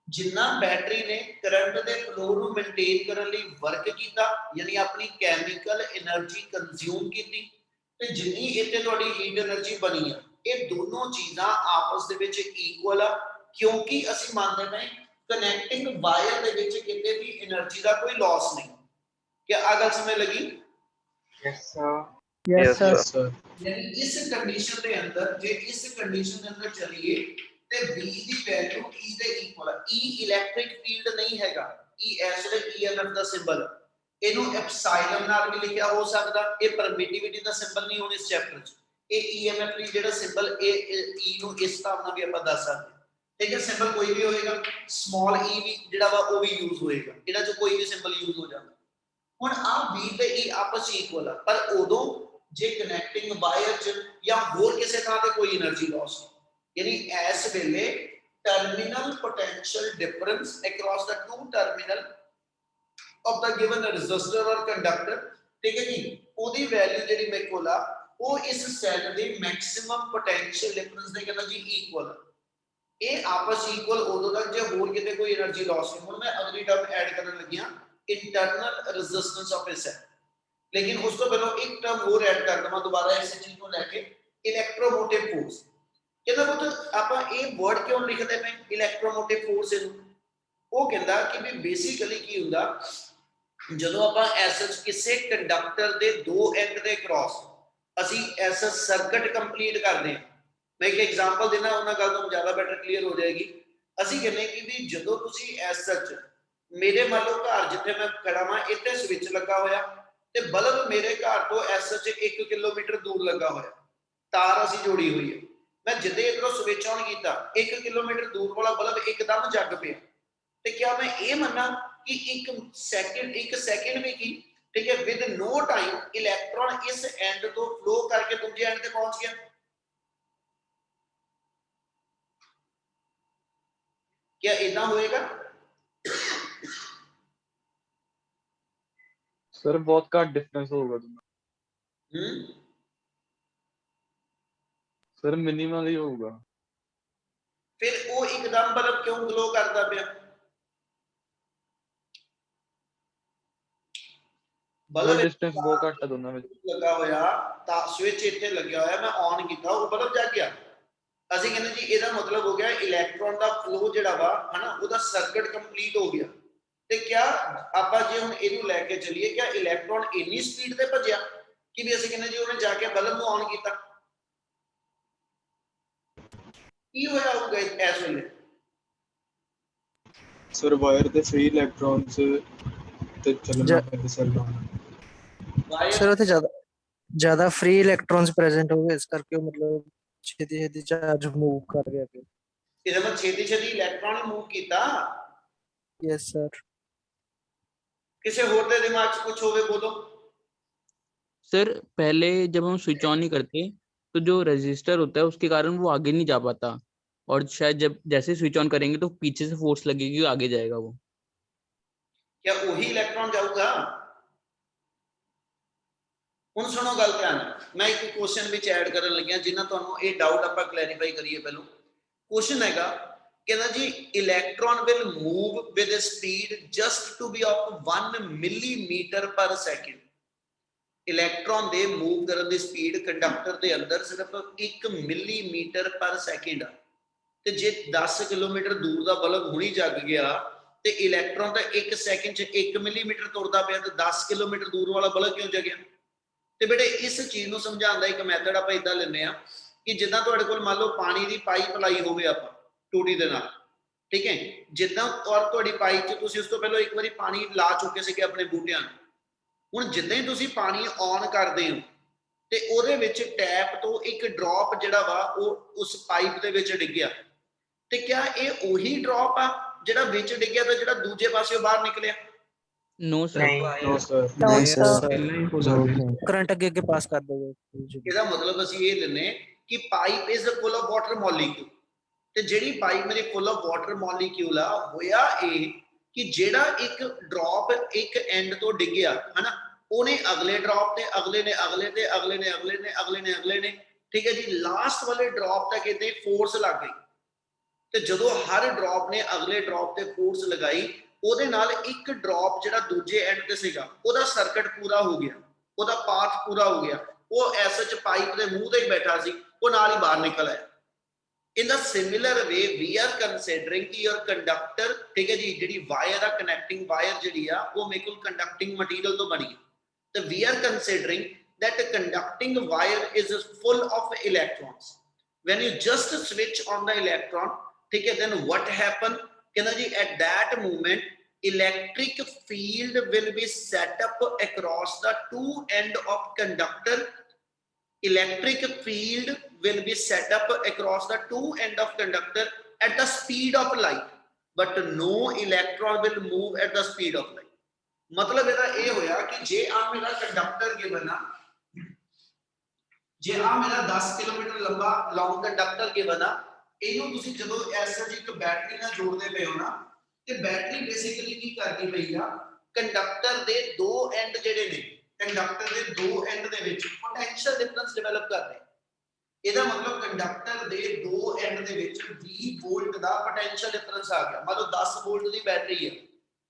ਜਿੰਨਾ ਬੈਟਰੀ ਨੇ ਕਰੰਟ ਦੇ ਫਲੋ ਨੂੰ ਮੇਨਟੇਨ ਕਰਨ ਲਈ ਵਰਕ ਕੀਤਾ, ਯਾਨੀ ਆਪਣੀ ਕੈਮੀਕਲ એનર્ਜੀ ਕੰਜ਼ਿਊਮ ਕੀਤੀ, ਤੇ ਜਿੰਨੀ ਇੱਥੇ ਤੁਹਾਡੀ ਹੀਟ એનર્ਜੀ ਬਣੀ ਆ, ਇਹ ਦੋਨੋਂ ਚੀਜ਼ਾਂ ਆਪਸ ਦੇ ਵਿੱਚ ਇਕੁਅਲ ਆ, ਕਿਉਂਕਿ ਅਸੀਂ ਮੰਨਦੇ ਪਏ ਕਨੈਕਟਿੰਗ ਵਾਇਰ ਦੇ ਵਿੱਚ ਕਿਤੇ ਵੀ એનર્ਜੀ ਦਾ ਕੋਈ ਲਾਸ ਨਹੀਂ। ਕੀ ਆ ਗੱਲ ਸਮਝ ਲੱਗੀ? Yes, sir. Yes, Yes, sir. यानी इस कंडीशन के अंदर जे इस कंडीशन के अंदर चलिए ते V ਦੀ ਵੈਲਿਊ E ਦੇ ਇਕੁਅਲ ਹੈ। E ਇਲੈਕਟ੍ਰਿਕ ਫੀਲਡ ਨਹੀਂ ਹੈਗਾ, E ਇਸ ਵੇ EMF ਦਾ ਸਿੰਬਲ, ਇਹਨੂੰ ਐਪਸਾਈਲਨ ਨਾਲ ਵੀ ਲਿਖਿਆ ਹੋ ਸਕਦਾ, ਇਹ ਪਰਮਿਟਿਵਿਟੀ ਦਾ ਸਿੰਬਲ ਨਹੀਂ ਹੋਣਾ ਇਸ ਚੈਪਟਰ 'ਚ, ਇਹ EMF ਲਈ ਜਿਹੜਾ ਸਿੰਬਲ ਇਹ E ਨੂੰ ਇਸ ਹਿਸਾਬ ਨਾਲ ਵੀ ਆਪਾਂ ਦੱਸ ਸਕਦੇ, ਠੀਕ ਹੈ। ਸਿੰਬਲ ਕੋਈ ਵੀ ਹੋਏਗਾ, ਸਮਾਲ E ਵੀ ਜਿਹੜਾ ਵਾ ਉਹ ਵੀ ਯੂਜ਼ ਹੋਏਗਾ, ਇਹਨਾਂ 'ਚ ਕੋਈ ਵੀ ਸਿੰਬਲ ਯੂਜ਼ ਹੋ ਜਾਂਦਾ। ਹੁਣ ਆ V ਤੇ E ਆਪਸ 'ਚ ਇਕੁਅਲ ਆ, ਪਰ ਉਦੋਂ ਜੇ ਕਨੈਕਟਿੰਗ ਵਾਇਰ 'ਚ ਜਾਂ ਹੋਰ ਕਿਸੇ ਥਾਂ ਤੇ ਕੋਈ એનર્ਜੀ ਲਾਸ ਨਹੀਂ, ਯਾਨੀ ਇਸ ਵੇਲੇ terminal potential difference across the two terminal of the given resistor ਔਰ ਕੰਡਕਟਰ, ਠੀਕ ਹੈ ਜੀ, ਉਹਦੀ ਵੈਲਿਊ ਜਿਹੜੀ ਮੇਰੇ ਕੋਲ ਆ ਉਹ ਇਸ ਸੈੱਲ ਦੇ ਮੈਕਸਿਮਮ ਪੋਟੈਂਸ਼ੀਅਲ ਡਿਫਰੈਂਸ ਦੇ ਕਹਿੰਦਾ ਜੀ ਇਕੁਅਲ। ਇਹ ਆਪਸ ਇਕੁਅਲ ਉਦੋਂ ਤੱਕ ਜੇ ਹੋਰ ਕਿਤੇ ਕੋਈ એનર્ਜੀ ਲਾਸ ਨਹੀਂ। ਹੁਣ ਮੈਂ ਅਗਲੀ ਟਰਮ ਐਡ ਕਰਨ ਲੱਗਿਆ internal resistance of a cell, लेकिन उस तो पहले एक टर्म और ऐड कर दवा दोबारा इस चीज को लेके इलेक्ट्रोमोटिव फोर्स। कहता पुੱਤ ਆਪਾਂ ਇਹ ਵਰਡ ਕਿਉਂ ਲਿਖਦੇ ਪਏ ਇਲੈਕਟ੍ਰੋਮੋਟਿਵ ਫੋਰਸ ਨੂੰ? ਉਹ ਕਹਿੰਦਾ ਕਿ ਵੀ ਬੇਸਿਕਲੀ ਕੀ ਹੁੰਦਾ ਜਦੋਂ ਆਪਾਂ ਐਸਐਚ ਕਿਸੇ ਕੰਡਕਟਰ ਦੇ ਦੋ ਐਂਡ ਦੇ ਕ੍ਰਾਸ ਅਸੀਂ ਐਸਾ ਸਰਕਟ ਕੰਪਲੀਟ ਕਰਦੇ ਹਾਂ। ਮੈਂ ਇੱਕ ਐਗਜ਼ਾਮਪਲ ਦੇਣਾ, ਉਹਨਾਂ ਗੱਲ ਤੋਂ ਜ਼ਿਆਦਾ ਬੈਟਰ ਕਲੀਅਰ ਹੋ ਜਾਏਗੀ। ਅਸੀਂ ਕਹਿੰਦੇ ਕਿ ਵੀ ਜਦੋਂ ਤੁਸੀਂ ਐਸਐਚ ਮੇਰੇ ਮੰਨ ਲਓ ਘਰ ਜਿੱਥੇ ਮੈਂ ਖੜਾ ਵਾਂ ਇੱਥੇ ਸਵਿਚ ਲੱਗਾ ਹੋਇਆ ਤੇ ਬਲਬ ਮੇਰੇ ਘਰ ਤੋਂ ਐਸਐਚ 1 ਕਿਲੋਮੀਟਰ ਦੂਰ ਲੱਗਾ ਹੋਇਆ, ਤਾਰ ਅਸੀਂ ਜੋੜੀ ਹੋਈ ਹੈ। ਮੈਂ ਜਿੱਦੇ ਇਧਰੋਂ ਸਵਿਚ ਆਨ ਕੀਤਾ 1 ਕਿਲੋਮੀਟਰ ਦੂਰ ਵਾਲਾ ਬਲਬ ਇੱਕਦਮ ਜਗ ਪਿਆ, ਤੇ ਕਿਆ ਮੈਂ ਇਹ ਮੰਨਾਂ ਕਿ ਇੱਕ ਸੈਕਿੰਡ ਵੀ ਕੀ, ਠੀਕ ਹੈ, ਵਿਦ नो टाइम इलेक्ट्रॉन इस एंड तो फ्लो करके दूसरे एंड पे पहुंच गया? क्या इतना होएगा? सर बहुत घट डिफरेंस होगा सर मिनिमल ही होगा। फिर वो एकदम बल्ब क्यों ग्लो करता पिया? बल्ब डिस्टेंस बहुत घट है दोनों में। लगा होया ता स्विच इत्थे लग्या होया, मैं ऑन कीता वो बल्ब जग गया। ਅਸੀਂ ਕਹਿੰਦੇ ਜੀ ਇਹਦਾ ਮਤਲਬ ਹੋ ਗਿਆ ਇਲੈਕਟ੍ਰੋਨ ਦਾ ਫਲੋ ਜਿਹੜਾ ਵਾ ਹਨਾ ਉਹਦਾ ਸਰਕਟ ਕੰਪਲੀਟ ਹੋ ਗਿਆ। ਤੇ ਕਿਆ ਆਪਾਂ ਜੇ ਹੁਣ ਇਹਨੂੰ ਲੈ ਕੇ ਚੱਲੀਏ, ਕਿਆ ਇਲੈਕਟ੍ਰੋਨ ਇੰਨੀ ਸਪੀਡ ਤੇ ਭੱਜਿਆ ਕਿ ਵੀ ਅਸੀਂ ਕਹਿੰਦੇ ਜੀ ਉਹਨੇ ਜਾ ਕੇ ਬਲਬ ਨੂੰ ਔਨ ਕੀਤਾ? ਕੀ ਹੋਇਆ ਹੋਊਗਾ ਇਸ ਵੇਲੇ? ਸਰ ਵਾਇਰ ਤੇ ਫ੍ਰੀ ਇਲੈਕਟ੍ਰੋਨਸ ਤੇ ਚੱਲਣਾ ਪੈਂਦਾ ਸਰ ਸਰ ਉੱਥੇ ਜ਼ਿਆਦਾ ਫ੍ਰੀ ਇਲੈਕਟ੍ਰੋਨਸ ਪ੍ਰੈਜ਼ੈਂਟ ਹੋ ਗਏ, ਇਸ ਕਰਕੇ ਉਹ ਮਤਲਬ ਛੇਤੀ ਚਾਰਜ ਮੂਵ ਕਰ ਗਿਆ ਕਿ ਇਹਦਾ ਮਤਲਬ ਛੇਤੀ ਇਲੈਕਟ੍ਰੋਨ ਹੀ ਮੂਵ ਕੀਤਾ। Yes sir. किसी और के दिमाग से कुछ होवे बोलो। सर पहले जब हम स्विच ऑन नहीं करते तो जो रेजिस्टर होता है उसके कारण वो आगे नहीं जा पाता, और शायद जब जैसे स्विच ऑन करेंगे तो पीछे से फोर्स लगेगी, आगे जाएगा वो। क्या वही इलेक्ट्रॉन जाऊगा? ਹੁਣ ਸੁਣੋ ਗੱਲ ਧਿਆਨ ਨਾਲ, ਮੈਂ ਇੱਕ ਕੁਐਸਚਨ ਵਿੱਚ ਐਡ ਕਰਨ ਲੱਗਿਆ ਜਿੰਨਾ ਤੁਹਾਨੂੰ ਇਹ ਡਾਊਟ ਆਪਾਂ ਕਲੈਰੀਫਾਈ ਕਰੀਏ। ਪਹਿਲਾਂ ਕੁਐਸਚਨ ਹੈਗਾ, ਕਹਿੰਦਾ ਜੀ electron will move with a speed just to be of 1 millimetre per second. Electron ਦੇ ਮੂਵ ਕਰਨ ਦੀ ਸਪੀਡ ਕੰਡਕਟਰ ਦੇ ਅੰਦਰ ਸਿਰਫ 1 ਮਿਲੀਮੀਟਰ ਪਰ ਸੈਕਿੰਡ ਆ। ਤੇ ਜੇ 10 ਕਿਲੋਮੀਟਰ ਦੂਰ ਦਾ ਬਲਬ ਹੁਣੀ ਜਗ ਗਿਆ ਤੇ ਇਲੈਕਟ੍ਰੋਨ ਤਾਂ 1 ਸੈਕਿੰਡ 'ਚ 1 ਮਿਲੀਮੀਟਰ ਤੁਰਦਾ ਪਿਆ, ਤੇ 10 ਕਿਲੋਮੀਟਰ ਦੂਰ ਵਾਲਾ ਬਲਬ ਕਿਉਂ ਜਗਿਆ? ਤੇ ਬੇਟੇ ਇਸ ਚੀਜ਼ ਨੂੰ ਸਮਝਾਉਣ ਦਾ ਇੱਕ ਮੈਥਡ ਆਪਾਂ ਇਦਾਂ ਲੈਂਦੇ ਆ ਕਿ ਜਿੱਦਾਂ ਤੁਹਾਡੇ ਕੋਲ ਮੰਨ ਲਓ ਪਾਣੀ ਦੀ ਪਾਈਪ ਲਾਈ ਹੋਵੇ ਆਪਾਂ ਟੂਟੀ ਦੇ ਨਾਲ, ਠੀਕ ਹੈ, ਜਿੱਦਾਂ ਔਰ ਤੁਹਾਡੀ ਪਾਈਪ 'ਚ ਤੁਸੀਂ ਉਸ ਤੋਂ ਪਹਿਲਾਂ ਇੱਕ ਵਾਰੀ ਪਾਣੀ ਲਾ ਚੁੱਕੇ ਸੀਗੇ ਆਪਣੇ ਬੂਟਿਆਂ ਨੂੰ। ਹੁਣ ਜਿੱਦਾਂ ਹੀ ਤੁਸੀਂ ਪਾਣੀ ਔਨ ਕਰਦੇ ਹੋ ਤੇ ਉਹਦੇ ਵਿੱਚ ਟੈਪ ਤੋਂ ਇੱਕ ਡ੍ਰੌਪ ਜਿਹੜਾ ਵਾ ਉਹ ਉਸ ਪਾਈਪ ਦੇ ਵਿੱਚ ਡਿੱਗਿਆ, ਤੇ ਕਿਆ ਇਹ ਉਹੀ ਡ੍ਰੌਪ ਆ ਜਿਹੜਾ ਵਿੱਚ ਡਿੱਗਿਆ ਤੇ ਜਿਹੜਾ ਦੂਜੇ ਪਾਸਿਓਂ ਬਾਹਰ ਨਿਕਲਿਆ? No sir. ਨੋ ਸਰ ਨਹੀਂ ਕਰੰਟ ਅੱਗੇ ਪਾਸ ਕਰ ਦੇਗਾ। ਇਹਦਾ ਮਤਲਬ ਅਸੀਂ ਇਹ ਲੈਨੇ ਕਿ pipe is full of water molecule, ਤੇ ਜਿਹੜੀ ਪਾਈਪ ਮੇਰੀ ਫੁੱਲ ਆਫ ਵਾਟਰ ਮੋਲੀਕਿਊਲ ਆ, ਹੋਇਆ ਇਹ ਕਿ ਜਿਹੜਾ ਇੱਕ ਡ੍ਰੌਪ ਇੱਕ ਐਂਡ ਤੋਂ ਡਿੱਗਿਆ ਹਨਾ, ਉਹਨੇ ਅਗਲੇ ਡ੍ਰੌਪ ਤੇ ਅਗਲੇ ਨੇ ਅਗਲੇ ਤੇ ਅਗਲੇ ਨੇ ਅਗਲੇ ਨੇ ਅਗਲੇ ਨੇ ਅਗਲੇ ਨੇ, ਠੀਕ ਹੈ ਜੀ, ਲਾਸਟ ਵਾਲੇ ਡ੍ਰੌਪ ਤੱਕ ਇਹਦੇ ਫੋਰਸ ਲੱਗ ਗਈ। ਤੇ ਜਦੋਂ ਹਰ ਡ੍ਰੌਪ ਨੇ ਅਗਲੇ ਡ੍ਰੌਪ ਤੇ ਫੋਰਸ ਲਗਾਈ, ਉਹਦੇ ਨਾਲ ਇੱਕ ਡ੍ਰੌਪ ਜਿਹੜਾ ਦੂਜੇ ਐਂਡ ਤੇ ਸੀਗਾ ਉਹਦਾ ਸਰਕਟ ਪੂਰਾ ਹੋ ਗਿਆ, ਉਹਦਾ ਪਾਥ ਪੂਰਾ ਹੋ ਗਿਆ, ਉਹ ਐਸਐਚ ਪਾਈਪ ਦੇ ਮੂੰਹ ਤੇ ਹੀ ਬੈਠਾ ਸੀ, ਉਹ ਨਾਲ ਹੀ ਬਾਹਰ ਨਿਕਲ ਆਇਆ। In the similar way we are considering कि your conductor, ठीक है जी, ਜਿਹੜੀ ਵਾਇਰ ਆ ਕਨੈਕਟਿੰਗ ਵਾਇਰ ਜਿਹੜੀ ਆ ਉਹ ਮੇਰੇ ਕੋਲ ਕੰਡਕਟਿੰਗ ਮਟੀਰੀਅਲ ਤੋਂ ਬਣੀ ਹੈ, ਤੇ we are considering that conducting wire is full of electrons. When you just switch on the electron, ठीक है, then what happen? कहना जी at that moment electric field will be set up across the two end of conductor. Electric field will be set up across the two end of conductor at the speed of light, but no electron will move at the speed of light. मतलब ਇਹਦਾ ਇਹ ਹੋਇਆ ਕਿ ਜੇ ਆ ਮੇਰਾ conductor given ਆ, ਜੇ ਆ ਮੇਰਾ 10 ਕਿਲੋਮੀਟਰ ਲੰਬਾ ਲੌਂਗ ਕੰਡਕਟਰ ਗਿਵਨ ਆ, ਇਹਨੂੰ ਤੁਸੀਂ ਜਦੋਂ ਐਸਾ ਜੀ ਇੱਕ ਬੈਟਰੀ ਨਾਲ ਜੋੜਦੇ ਪਏ ਹੋ ਨਾ, ਤੇ ਬੈਟਰੀ ਬੇਸਿਕਲੀ ਕੀ ਕਰਦੀ ਪਈ ਆ, ਕੰਡਕਟਰ ਦੇ ਦੋ ਐਂਡ ਜਿਹੜੇ ਨੇ, ਕੰਡਕਟਰ ਦੇ ਦੋ ਐਂਡ ਦੇ ਵਿੱਚ ਪੋਟੈਂਸ਼ੀਅਲ ਡਿਫਰੈਂਸ ਡਿਵੈਲਪ ਕਰ ਰਹੇ। ਇਹਦਾ ਮਤਲਬ ਕੰਡਕਟਰ ਦੇ ਦੋ ਐਂਡ ਦੇ ਵਿੱਚ 20 ਵੋਲਟ ਦਾ ਪੋਟੈਂਸ਼ੀਅਲ ਡਿਫਰੈਂਸ ਆ ਗਿਆ। ਮਤਲਬ 10 ਵੋਲਟ ਦੀ ਬੈਟਰੀ ਹੈ।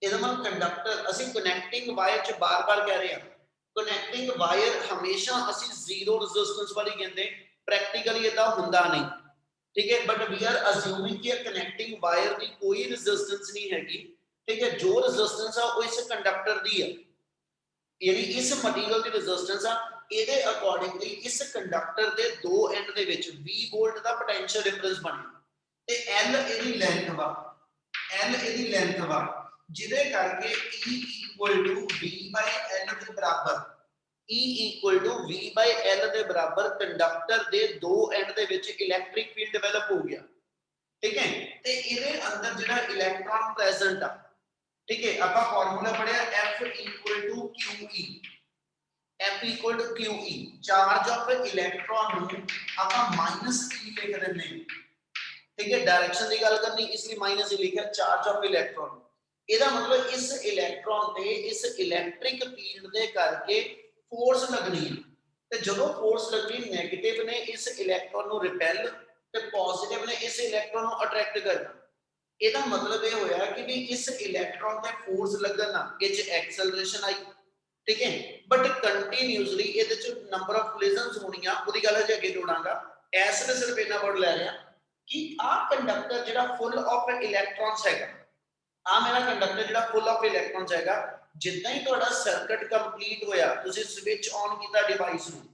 ਇਹਦਾ ਮਤਲਬ ਕੰਡਕਟਰ, ਅਸੀਂ ਕਨੈਕਟਿੰਗ ਵਾਇਰ 'ਚ ਬਾਰ-ਬਾਰ ਕਹਿ ਰਹੇ ਹਾਂ, ਕਨੈਕਟਿੰਗ ਵਾਇਰ ਹਮੇਸ਼ਾ ਅਸੀਂ ਜ਼ੀਰੋ ਰੈਜ਼ਿਸਟੈਂਸ ਵਾਲੀ ਕਹਿੰਦੇ, ਪ੍ਰੈਕਟੀਕਲੀ ਇਹਦਾ ਹੁੰਦਾ ਨਹੀਂ, ਠੀਕ ਹੈ, ਬਟ ਵੀ ਆਰ ਅਸਿਊਮਿੰਗ ਕਿ ਕਨੈਕਟਿੰਗ ਵਾਇਰ ਦੀ ਕੋਈ ਰੈਜ਼ਿਸਟੈਂਸ ਨਹੀਂ ਹੈਗੀ, ਠੀਕ ਹੈ, ਜੋ ਰੈਜ਼ਿਸਟੈਂਸ ਆ ਉਹ ਇਸ ਕੰਡਕਟਰ ਦੀ ਹੈ, ਯਾਨੀ ਇਸ ਮਟੀਰੀਅਲ ਦੀ ਰੈਜ਼ਿਸਟੈਂਸ ਆ, ਇਹਦੇ ਅਕੋਰਡਿੰਗਲੀ ਇਸ ਕੰਡਕਟਰ ਦੇ ਦੋ ਐਂਡ ਦੇ ਵਿੱਚ 20 ਵੋਲਟ ਦਾ ਪੋਟੈਂਸ਼ੀਅਲ ਡਿਫਰੈਂਸ ਬਣਿਆ, ਤੇ L ਇਹਦੀ ਲੈਂਥ ਵਾ, L ਇਹਦੀ ਲੈਂਥ ਵਾ, ਜਿਹਦੇ ਕਰਕੇ E equal to V by L ਦੇ ਬਰਾਬਰ, E equal to V by L ਦੇ ਬਰਾਬਰ ਕੰਡਕਟਰ ਦੇ ਦੋ ਐਂਡ ਦੇ ਵਿੱਚ ਇਲੈਕਟ੍ਰਿਕ ਫੀਲਡ ਡਿਵੈਲਪ ਹੋ ਗਿਆ। ठीक है ते इहदे अंदर जिहड़ा इलेक्ट्रॉन प्रेजेंट आ ठीक है आपां फार्मूला पढ़िया F equal to QE F equal to QE charge of electron नूं आपां माइनस E लिख दिंदे ठीक है डायरेक्शन की गल करनी इसलिए माइनस E लिखा चार्ज ऑफ इलेक्ट्रॉन ਇਹਦਾ मतलब इस इलेक्ट्रॉन ते इस इलेक्ट्रिक फील्ड दे करके फोर्स लगनी है ਤੇ ਜਦੋਂ फोर्स लगनी नेगेटिव ने इस इलेक्ट्रॉन ਨੂੰ रिपेल ਤੇ पॉजिटिव ने इस इलेक्ट्रॉन ਨੂੰ अट्रैक्ट करना ਇਹਦਾ मतलब ਇਹ ਹੋਇਆ ਕਿ ਵੀ ਇਸ इलेक्ट्रॉन ਤੇ फोर्स ਲੱਗਣ ਨਾਲ ਇਹ ਚ ਐਕਸਲਰੇਸ਼ਨ ਆਈ ठीक है बट कंटीन्यूअसली ਇਹਦੇ ਚ ਨੰਬਰ ਆਫ ਕੋਲਿਜਨਸ ਹੋਣੀਆਂ ਉਹਦੀ ਗੱਲ ਹਜੇ ਅੱਗੇ ਜੋੜਾਂਗਾ ਐਸ ਨੇ ਸਿਰਫ ਇਹਨਾਂ ਵਰਡ ਲੈ ਰਿਹਾ ਕਿ ਆ ਕੰਡਕਟਰ ਜਿਹੜਾ ਫੁੱਲ ਆਫ ਇਲੈਕਟ੍ਰॉन्स ਹੈਗਾ ਆ ਮੇਰਾ ਕੰਡਕਟਰ ਜਿਹੜਾ ਫੁੱਲ ਆਫ ਇਲੈਕਟ੍ਰॉन्स ਹੈਗਾ ਜਿੱਦਾਂ ਹੀ ਤੁਹਾਡਾ ਸਰਕਟ ਕੰਪਲੀਟ ਹੋਇਆ ਤੁਸੀਂ ਸਵਿਚ ਔਨ ਕੀਤਾ ਡਿਵਾਈਸ ਨੂੰ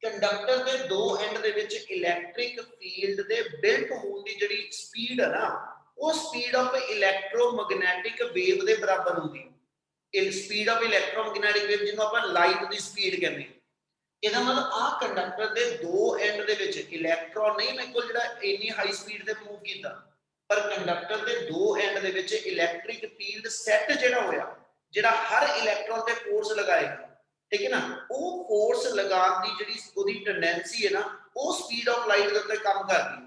ਕੰਡਕਟਰ ਦੇ ਦੋ ਐਂਡ ਦੇ ਵਿੱਚ ਇਲੈਕਟ੍ਰਿਕ ਫੀਲਡ ਦੇ ਬਿਲਟ ਹੋਣ ਦੀ ਜਿਹੜੀ ਸਪੀਡ ਹੈ ਨਾ ਉਹ ਸਪੀਡ ਆਫ ਇਲੈਕਟ੍ਰੋਮੈਗਨੈਟਿਕ ਵੇਵ ਦੇ ਬਰਾਬਰ ਹੁੰਦੀ ਹੈ ਇਹ ਸਪੀਡ ਆਫ ਇਲੈਕਟ੍ਰੋਮੈਗਨੈਟਿਕ ਵੇਵ ਜਿਹਨੂੰ ਆਪਾਂ ਲਾਈਟ ਦੀ ਸਪੀਡ ਕਹਿੰਦੇ ਹਾਂ ਇਹਦਾ ਮਤਲਬ ਆ ਕੰਡਕਟਰ ਦੇ ਦੋ ਐਂਡ ਦੇ ਵਿੱਚ ਇਲੈਕਟ੍ਰੋਨ ਨਹੀਂ ਮੇਰੇ ਕੋਲ ਜਿਹੜਾ ਇੰਨੀ ਹਾਈ ਸਪੀਡ ਤੇ ਮੂਵ ਕੀਤਾ ਪਰ ਕੰਡਕਟਰ ਦੇ ਦੋ ਐਂਡ ਦੇ ਵਿੱਚ ਇਲੈਕਟ੍ਰਿਕ ਫੀਲਡ ਸੈੱਟ ਜਿਹੜਾ ਹੋਇਆ ਜਿਹੜਾ ਹਰ ਇਲੈਕਟ੍ਰੋਨ ਤੇ ਫੋਰਸ ਲਗਾਏਗਾ ਠੀਕ ਹੈ ਨਾ ਉਹ ਫੋਰਸ ਲਗਾਉਣ ਦੀ ਜਿਹੜੀ ਉਹਦੀ ਟੈਂਡੈਂਸੀ ਹੈ ਨਾ ਉਹ ਸਪੀਡ ਆਫ ਲਾਈਟ ਦੇ ਉੱਤੇ ਕੰਮ ਕਰਦੀ ਹੈ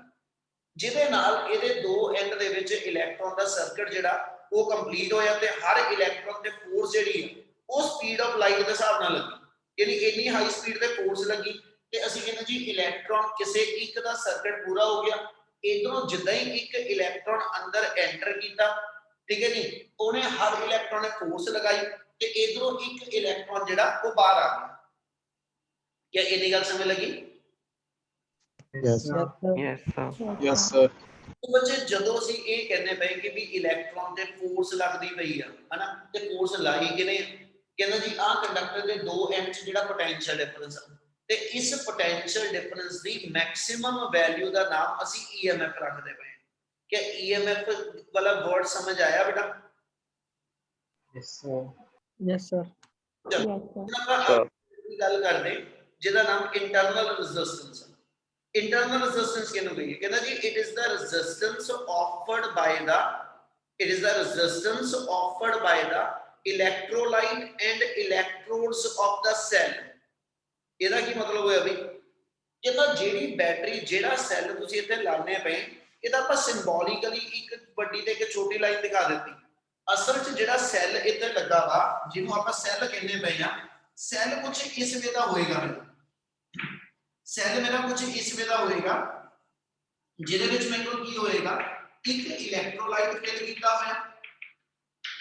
ਜਿਹਦੇ ਨਾਲ ਇਹਦੇ ਦੋ ਐਂਡ ਦੇ ਵਿੱਚ ਇਲੈਕਟ੍ਰੋਨ ਦਾ ਸਰਕਟ ਜਿਹੜਾ ਉਹ ਕੰਪਲੀਟ ਹੋਇਆ ਤੇ ਹਰ ਇਲੈਕਟ੍ਰੋਨ ਤੇ ਫੋਰਸ ਜਿਹੜੀ ਹੈ ਉਹ ਸਪੀਡ ਆਫ ਲਾਈਟ ਦੇ ਹਿਸਾਬ ਨਾਲ ਲੱਗੀ ਯਾਨੀ ਇੰਨੀ ਹਾਈ ਸਪੀਡ ਤੇ ਫੋਰਸ ਲੱਗੀ ਤੇ ਅਸੀਂ ਕਹਿੰਦੇ ਜੀ ਇਲੈਕਟ੍ਰੋਨ ਕਿਸੇ ਇੱਕ ਦਾ ਸਰਕਟ ਪੂਰਾ ਹੋ ਗਿਆ ਇਧਰੋਂ ਜਿੱਦਾਂ ਹੀ ਇੱਕ ਇਲੈਕਟ੍ਰੋਨ ਅੰਦਰ ਐਂਟਰ ਕੀਤਾ ਠੀਕ ਹੈ ਜੀ ਉਹਨੇ ਹਰ ਇਲੈਕਟ੍ਰੋਨ ਨੇ ਫੋਰਸ ਲਗਾਈ ਤੇ ਇਧਰੋਂ ਇੱਕ ਇਲੈਕਟ੍ਰੋਨ ਜਿਹੜਾ ਉਹ ਬਾਹਰ ਆ ਗਿਆ ਕੀ ਇਹਦੀ ਗੱਲ ਸਮਝ ਲੱਗੀ Yes, sir. Yes, sir. ਬੱਚੇ ਜਦੋਂ ਅਸੀਂ ਇਹ ਕਹਿੰਦੇ ਪਏ ਕਿ ਵੀ ਇਲੈਕਟ੍ਰੋਨ ਤੇ ਫੋਰਸ ਲੱਗਦੀ ਪਈ ਆ ਹਨਾ ਤੇ ਫੋਰਸ ਲਾਈ ਕਿਨੇ ਕਹਿੰਦਾ ਜੀ ਆਹ ਕੰਡਕਟਰ ਦੇ ਦੋ ਐਂਡ 'ਚ ਜਿਹੜਾ ਪੋਟੈਂਸ਼ੀਅਲ ਡਿਫਰੈਂਸ ਆ ਤੇ ਇਸ ਪੋਟੈਂਸ਼ੀਅਲ ਡਿਫਰੈਂਸ ਦੀ ਮੈਕਸਿਮਮ ਵੈਲਿਊ ਦਾ ਨਾਮ ਅਸੀਂ EMF ਰੱਖਦੇ ਪਏ ਕਿ EMF ਵਾਲਾ ਵਰਡ ਸਮਝ ਆਇਆ ਬੇਟਾ Yes, sir. Yes, sir. Yes, sir. ਆਪਾਂ ਗੱਲ ਕਰਦੇ ਜਿਹਦਾ ਨਾਮ ਇੰਟਰਨਲ ਰੈਜ਼ਿਸਟੈਂਸ internal resistance ਕਿਹਨੂੰ ਕਹੀਏ ਕਹਿੰਦਾ ਜੀ it is the resistance offered by the electrolyte and electrodes of the cell ਇਹਦਾ ਕੀ ਮਤਲਬ ਹੋਇਆ ਵੀ ਕਹਿੰਦਾ ਜਿਹੜੀ ਬੈਟਰੀ ਜਿਹੜਾ ਸੈੱਲ ਤੁਸੀਂ ਇੱਥੇ ਲਾਣੇ ਪਏ ਇਹਦਾ ਆਪਾਂ ਸਿੰਬੋਲਿਕਲੀ ਇੱਕ ਵੱਡੀ ਤੇ ਇੱਕ ਛੋਟੀ ਲਾਈਨ ਦਿਖਾ ਦਿੱਤੀ ਅਸਲ 'ਚ ਜਿਹੜਾ ਸੈੱਲ ਇੱਥੇ ਲੱਗਾ ਵਾ ਜਿਹਨੂੰ ਆਪਾਂ ਸੈੱਲ ਕਹਿੰਦੇ ਪਏ ਆ ਸੈੱਲ ਕੁਝ ਇਸ ਵੇ ਦਾ ਹੋਏਗਾ ਸੈੱਲ ਮੇਰਾ ਕੁਝ ਇਸ ਵੇ ਦਾ ਹੋਏਗਾ ਜਿਹਦੇ ਵਿੱਚ ਮੈਨੂੰ ਕੀ ਹੋਏਗਾ ਇੱਕ ਇਲੈਕਟ੍ਰੋਲਾਈਟ ਫਿਲ ਕੀਤਾ ਹੋਇਆ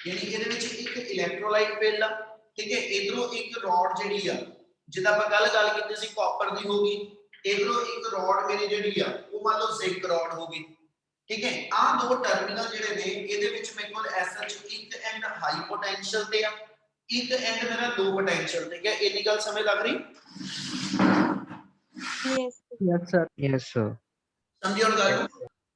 ਯਾਨੀ ਇਹਦੇ ਵਿੱਚ ਇੱਕ ਇਲੈਕਟ੍ਰੋਲਾਈਟ ਫਿਲ ਆ ਠੀਕ ਹੈ ਇਧਰੋਂ ਇੱਕ ਰੋਡ ਜਿਹੜੀ ਆ ਜਿਹਦਾ ਆਪਾਂ ਗੱਲ ਕੀਤੀ ਸੀ ਕਾਪਰ ਦੀ ਹੋਗੀ ਇਧਰੋਂ ਇੱਕ ਰੋਡ ਮੇਰੀ ਜਿਹੜੀ ਆ ਉਹ ਮੰਨ ਲਓ ਜ਼ਿੰਕ ਰੋਡ ਹੋਗੀ ਠੀਕ ਹੈ ਆਹ ਦੋ ਟਰਮੀਨਲ ਜਿਹੜੇ ਨੇ ਇਹਦੇ ਵਿੱਚ ਮੇਰੇ ਕੋਲ ਐਸਐਚ ਇੱਕ ਐਂਡ ਹਾਈ ਪੋਟੈਂਸ਼ੀਅਲ ਤੇ ਆ ਇੱਕ ਐਂਡ ਮੇਰਾ ਲੋ ਪੋਟੈਂਸ਼ੀਅਲ ਤੇ ਹੈ ਇੰਨੀ ਗੱਲ ਸਮਝ ਲੱਗ ਰਹੀ Yes, sir. Yes, sir. ਸਮਝਿਓ ਗੱਲ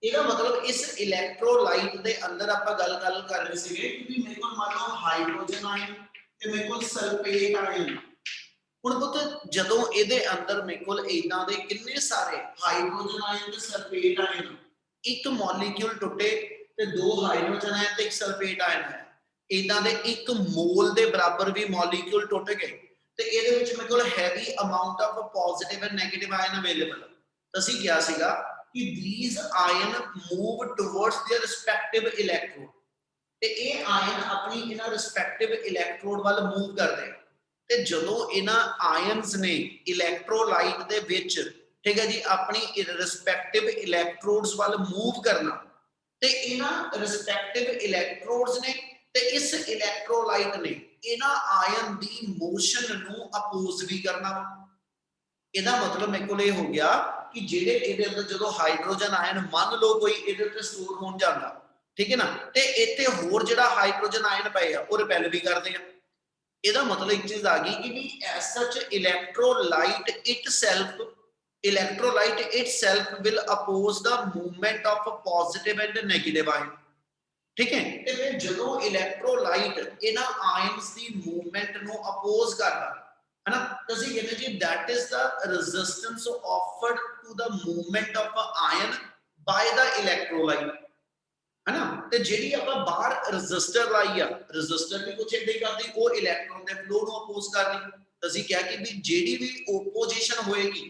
ਇਹਦਾ ਮਤਲਬ ਇਸ ਇਲੈਕਟ੍ਰੋਲਾਈਟ ਦੇ ਅੰਦਰ ਆਪਾਂ ਗੱਲ ਕਰ ਰਹੇ ਸੀਗੇ ਕਿ ਮੇਰੇ ਕੋਲ ਮੰਨ ਲਓ ਹਾਈਡਰੋਜਨ ਆਇਨ ਤੇ ਮੇਰੇ ਕੋਲ ਸਲਫੇਟ ਆਇਨ ਹੁਣ ਪੁੱਤ ਜਦੋਂ ਇਹਦੇ ਅੰਦਰ ਮੇਰੇ ਕੋਲ ਇਦਾਂ ਦੇ ਕਿੰਨੇ ਸਾਰੇ ਹਾਈਡਰੋਜਨ ਆਇਨ ਤੇ ਸਲਫੇਟ ਆਇਨ ਇੱਕ ਮੋਲੀਕਿਊਲ ਟੁੱਟੇ ਤੇ ਦੋ ਹਾਈਡਰੋਜਨ ਆਇਨ ਤੇ ਇੱਕ ਸਲਫੇਟ ਆਇਨ ਹੈ ਇਦਾਂ ਦੇ ਇੱਕ ਮੋਲ ਦੇ ਬਰਾਬਰ ਵੀ ਮੋਲੀਕਿਊਲ ਟੁੱਟ ਗਏ ਤੇ ਇਹਦੇ ਵਿੱਚ ਮੇਰੇ ਕੋਲ heavy amount of positive and negative ion available ਅਸੀਂ ਕਿਹਾ ਸੀਗਾ ਕਿ these ion move towards their respective electrode ਤੇ ਇਹ ਆਇਨ ਆਪਣੀ ਇਹਨਾਂ ਰਿਸਪੈਕਟਿਵ ਇਲੈਕਟ੍ਰੋਡ ਵੱਲ ਮੂਵ ਕਰਦੇ ਆ ਤੇ ਜਦੋਂ ਇਹਨਾਂ ਆਇਨਸ ਨੇ ਇਲੈਕਟ੍ਰੋਲਾਈਟ ਦੇ ਵਿੱਚ ਠੀਕ ਹੈ ਜੀ ਆਪਣੀ ਰਿਸਪੈਕਟਿਵ ਇਲੈਕਟ੍ਰੋਡਸ ਵੱਲ ਮੂਵ ਕਰਨਾ ਤੇ ਇਹਨਾਂ ਰਿਸਪੈਕਟਿਵ ਇਲੈਕਟ੍ਰੋਡਸ ਨੇ ਤੇ ਇਸ ਇਲੈਕਟ੍ਰੋਲਾਈਟ ਨੇ ਇਹਨਾਂ ਆਇਨ ਦੀ ਮੋਸ਼ਨ ਨੂੰ ਅਪੋਜ਼ ਵੀ ਕਰਨਾ ਇਹਦਾ ਮਤਲਬ ਮੇਰੇ ਕੋਲ ਇਹ ਹੋ ਗਿਆ ਕਿ ਜਿਹੜੇ ਇਹਦੇ ਅੰਦਰ ਜਦੋਂ ਹਾਈਡਰੋਜਨ ਆਇਨ ਮੰਨ ਲਓ ਕੋਈ ਇਹਦੇ ਉੱਤੇ ਸਟੋਰ ਹੋਣ ਜਾਂਦਾ ਠੀਕ ਹੈ ਨਾ ਤੇ ਇੱਥੇ ਹੋਰ ਜਿਹੜਾ ਹਾਈਡਰੋਜਨ ਆਇਨ ਪਏ ਆ ਉਹ ਰਿਪੈਲ ਵੀ ਕਰਦੇ ਆ ਇਹਦਾ ਮਤਲਬ ਇੱਕ ਚੀਜ਼ ਆ ਗਈ ਕਿ ਵੀ as such electrolyte itself will oppose the movement of positive and negative ion ਠੀਕ ਹੈ ਤੇ ਫਿਰ ਜਦੋਂ ਇਲੈਕਟ੍ਰੋਲਾਈਟ ਇਹਨਾਂ ਆਇਨਸ ਦੀ ਮੂਵਮੈਂਟ ਨੂੰ ਅਪੋਜ਼ ਕਰਦਾ ਹੈ ਨਾ ਤੁਸੀਂ ਕਹਿੰਦੇ ਜੀ that is the resistance offered to the movement of an ion by the electrolyte, ਹੈ ਨਾ। ਤੇ ਜਿਹੜੀ ਆਪਾਂ ਬਾਹਰ ਰੈਜ਼ਿਸਟਰ ਲਾਈ ਆ, ਰੈਜ਼ਿਸਟਰ ਵੀ ਕੁਝ ਏਦਾਂ ਹੀ ਕਰਦੀ, ਉਹ ਇਲੈਕਟ੍ਰੋਨ ਦੇ ਫਲੋ ਨੂੰ ਅਪੋਜ਼ ਕਰਦੀ। ਅਸੀਂ ਕਿਹਾ ਕਿ ਵੀ ਜਿਹੜੀ ਵੀ ਓਪੋਜੀਸ਼ਨ ਹੋਏਗੀ,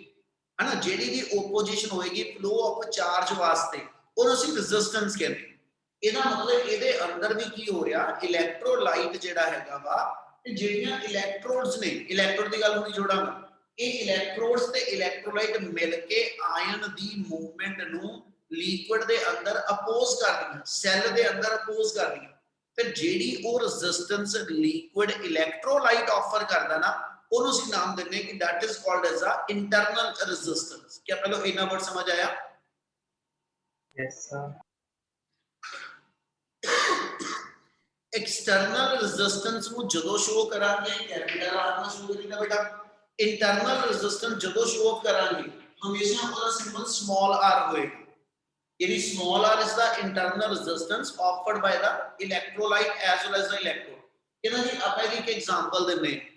ਹੈ ਨਾ, ਜਿਹੜੀ ਵੀ ਓਪੋਜੀਸ਼ਨ ਹੋਏਗੀ ਫਲੋ ਆਫ ਚਾਰਜ ਵਾਸਤੇ, ਉਹਨੂੰ ਅਸੀਂ ਰੈਜ਼ਿਸਟੈਂਸ ਕਹਿੰਦੇ। ਇਹਦਾ ਮਤਲਬ ਇਹਦੇ ਅੰਦਰ ਵੀ ਕੀ ਹੋ ਰਿਹਾ, ਇਲੈਕਟ੍ਰੋਲਾਈਟ ਜਿਹੜਾ ਹੈਗਾ ਵਾ, ਤੇ ਜਿਹੜੀਆਂ ਇਲੈਕਟ੍ਰੋਡਸ ਨੇ, ਇਲੈਕਟ੍ਰੋਡ ਦੀ ਗੱਲ ਹੁਣੀ ਜੋੜਾਂਗਾ, ਇਹ ਇਲੈਕਟ੍ਰੋਡਸ ਤੇ ਇਲੈਕਟ੍ਰੋਲਾਈਟ ਮਿਲ ਕੇ ਆਇਨ ਦੀ ਮੂਵਮੈਂਟ ਨੂੰ ਲਿਕੁਇਡ ਦੇ ਅੰਦਰ ਅਪੋਜ਼ ਕਰਦੀਆਂ, ਸੈੱਲ ਦੇ ਅੰਦਰ ਅਪੋਜ਼ ਕਰਦੀਆਂ। ਫਿਰ ਜਿਹੜੀ ਉਹ ਰੈਜ਼ਿਸਟੈਂਸ ਲਿਕੁਇਡ ਇਲੈਕਟ੍ਰੋਲਾਈਟ ਆਫਰ ਕਰਦਾ ਨਾ, ਉਹਨੂੰ ਅਸੀਂ ਨਾਮ ਦਿੰਦੇ ਹਾਂ ਕਿ that is called as a internal resistance। क्या पहले इतना वर्ड समझ आया? Yes sir. एक्सटर्नल रेजिस्टेंस ਨੂੰ ਜਦੋਂ ਸ਼ੋ ਕਰਾਂਗੇ ਕੈਪੀਟਲ ਆਰ ਨਾਲ ਸ਼ੋ ਕਰੀਦਾ ਬੇਟਾ। ਇੰਟਰਨਲ ਰੈਜ਼ਿਸਟੈਂਸ ਜਦੋਂ ਸ਼ੋ ਅਪ ਕਰਾਂਗੇ ਹਮੇਸ਼ਾ ਉਹਦਾ ਸਿੰਬਲ ਸਮਾਲ ਆਰ ਹੋਏਗਾ। ਯਾਨੀ small r is the internal resistance offered by the electrolyte as well as the electrode. ਇਹਨਾਂ ਦੀ ਆਪਾਂ ਇਹਦੀ ਇੱਕ ਐਗਜ਼ਾਮਪਲ ਦਿੰਦੇ ਹਾਂ,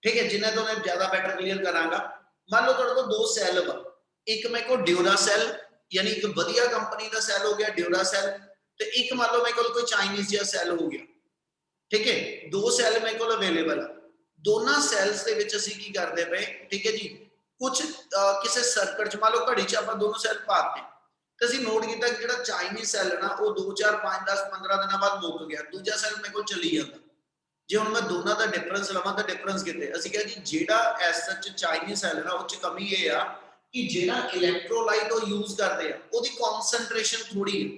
ठीक है, जिन्हें तो मैं ज्यादा बेटर क्लियर करांगा। मान लो तुहाडे कोल दो सैल वा, एक मेरे को ड्यूरासेल यानी एक वधिया कंपनी का सैल हो गया ड्यूरासेल, ते एक मान लो मेरे को कोई चाइनीज जिहा सैल हो गया, ठीक है। दो सैल मेरे को अवेलेबल है, दोनों सैल्स दे विच असीं की करदे पए, ठीक है जी, कुछ किसी सर्किट च मान लो घड़ी च आपां दोनों सैल पाते ते असीं नोट कीता कि जिहड़ा चाइनीज सैल है ना वो 2 4 5 10 15 दिनों बाद मुक गया, दूजा सैल मेरे को चली जाता। जे हुण मैं दोनों का डिफरेंस लवां तां डिफरेंस कित्थे, ਅਸੀਂ ਕਿਹਾ ਜੀ ਜਿਹੜਾ ਐਸ ਸੱਚ ਚਾਈਨੀਜ਼ ਸੈੱਲ ਹੈ ਨਾ ਉਹ ਚ ਕਮੀ ਇਹ ਆ ਕਿ ਜਿਹੜਾ ਇਲੈਕਟ੍ਰੋਲਾਈਟ ਉਹ ਯੂਜ਼ ਕਰਦੇ ਆ ਉਹਦੀ ਕਨਸੈਂਟ੍ਰੇਸ਼ਨ ਥੋੜੀ ਹੈ।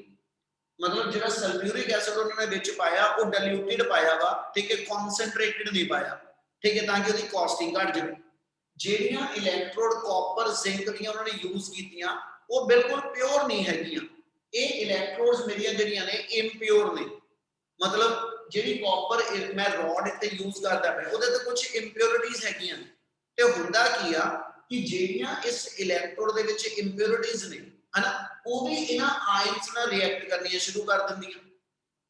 ਮਤਲਬ ਜਿਹੜਾ ਸਲਫਿਊਰਿਕ ਐਸਿਡ ਉਹਨਾਂ ਨੇ ਵਿੱਚ ਪਾਇਆ ਉਹ ਡਾਇਲੂਟਡ ਪਾਇਆ ਵਾ, ਠੀਕ ਹੈ, ਕਨਸੈਂਟ੍ਰੇਟਡ ਨਹੀਂ ਪਾਇਆ, ਠੀਕ ਹੈ, ਤਾਂ ਕਿ ਉਹਦੀ ਕਾਸਟਿੰਗ ਘਟ ਜਾਵੇ। ਜਿਹੜੀਆਂ ਇਲੈਕਟ੍ਰੋਡ ਕਾਪਰ ਜ਼ਿੰਕ ਦੀਆਂ ਉਹਨਾਂ ਨੇ ਯੂਜ਼ ਕੀਤੀਆਂ ਉਹ ਬਿਲਕੁਲ ਪਿਓਰ ਨਹੀਂ ਹੈਗੀਆਂ। ਇਹ ਇਲੈਕਟ੍ਰੋਡਸ ਮੇਰੀਆਂ ਜਿਹੜੀਆਂ ਨੇ ਇੰਪਿਓਰ ਨੇ, मतलब ਜਿਹੜੀ ਕਾਪਰ ਮੈਂ ਰੋਡ ਇੱਥੇ ਯੂਜ਼ ਕਰਦਾ ਪਿਆ ਉਹਦੇ ਤੇ ਕੁਝ ਇੰਪਿਓਰਿਟੀਜ਼ ਹੈਗੀਆਂ ਨੇ, ਤੇ ਹੁੰਦਾ ਕੀ ਆ ਕਿ ਜਿਹੜੀਆਂ ਇਸ ਇਲੈਕਟ੍ਰੋਡ ਦੇ ਵਿੱਚ ਇੰਪਿਓਰਿਟੀਜ਼ ਨੇ, ਹਨਾ, ਉਹ ਵੀ ਇਹਨਾਂ ਆਇਨਸ ਨਾਲ ਰਿਐਕਟ ਕਰਨੀਆਂ ਸ਼ੁਰੂ ਕਰ ਦਿੰਦੀਆਂ।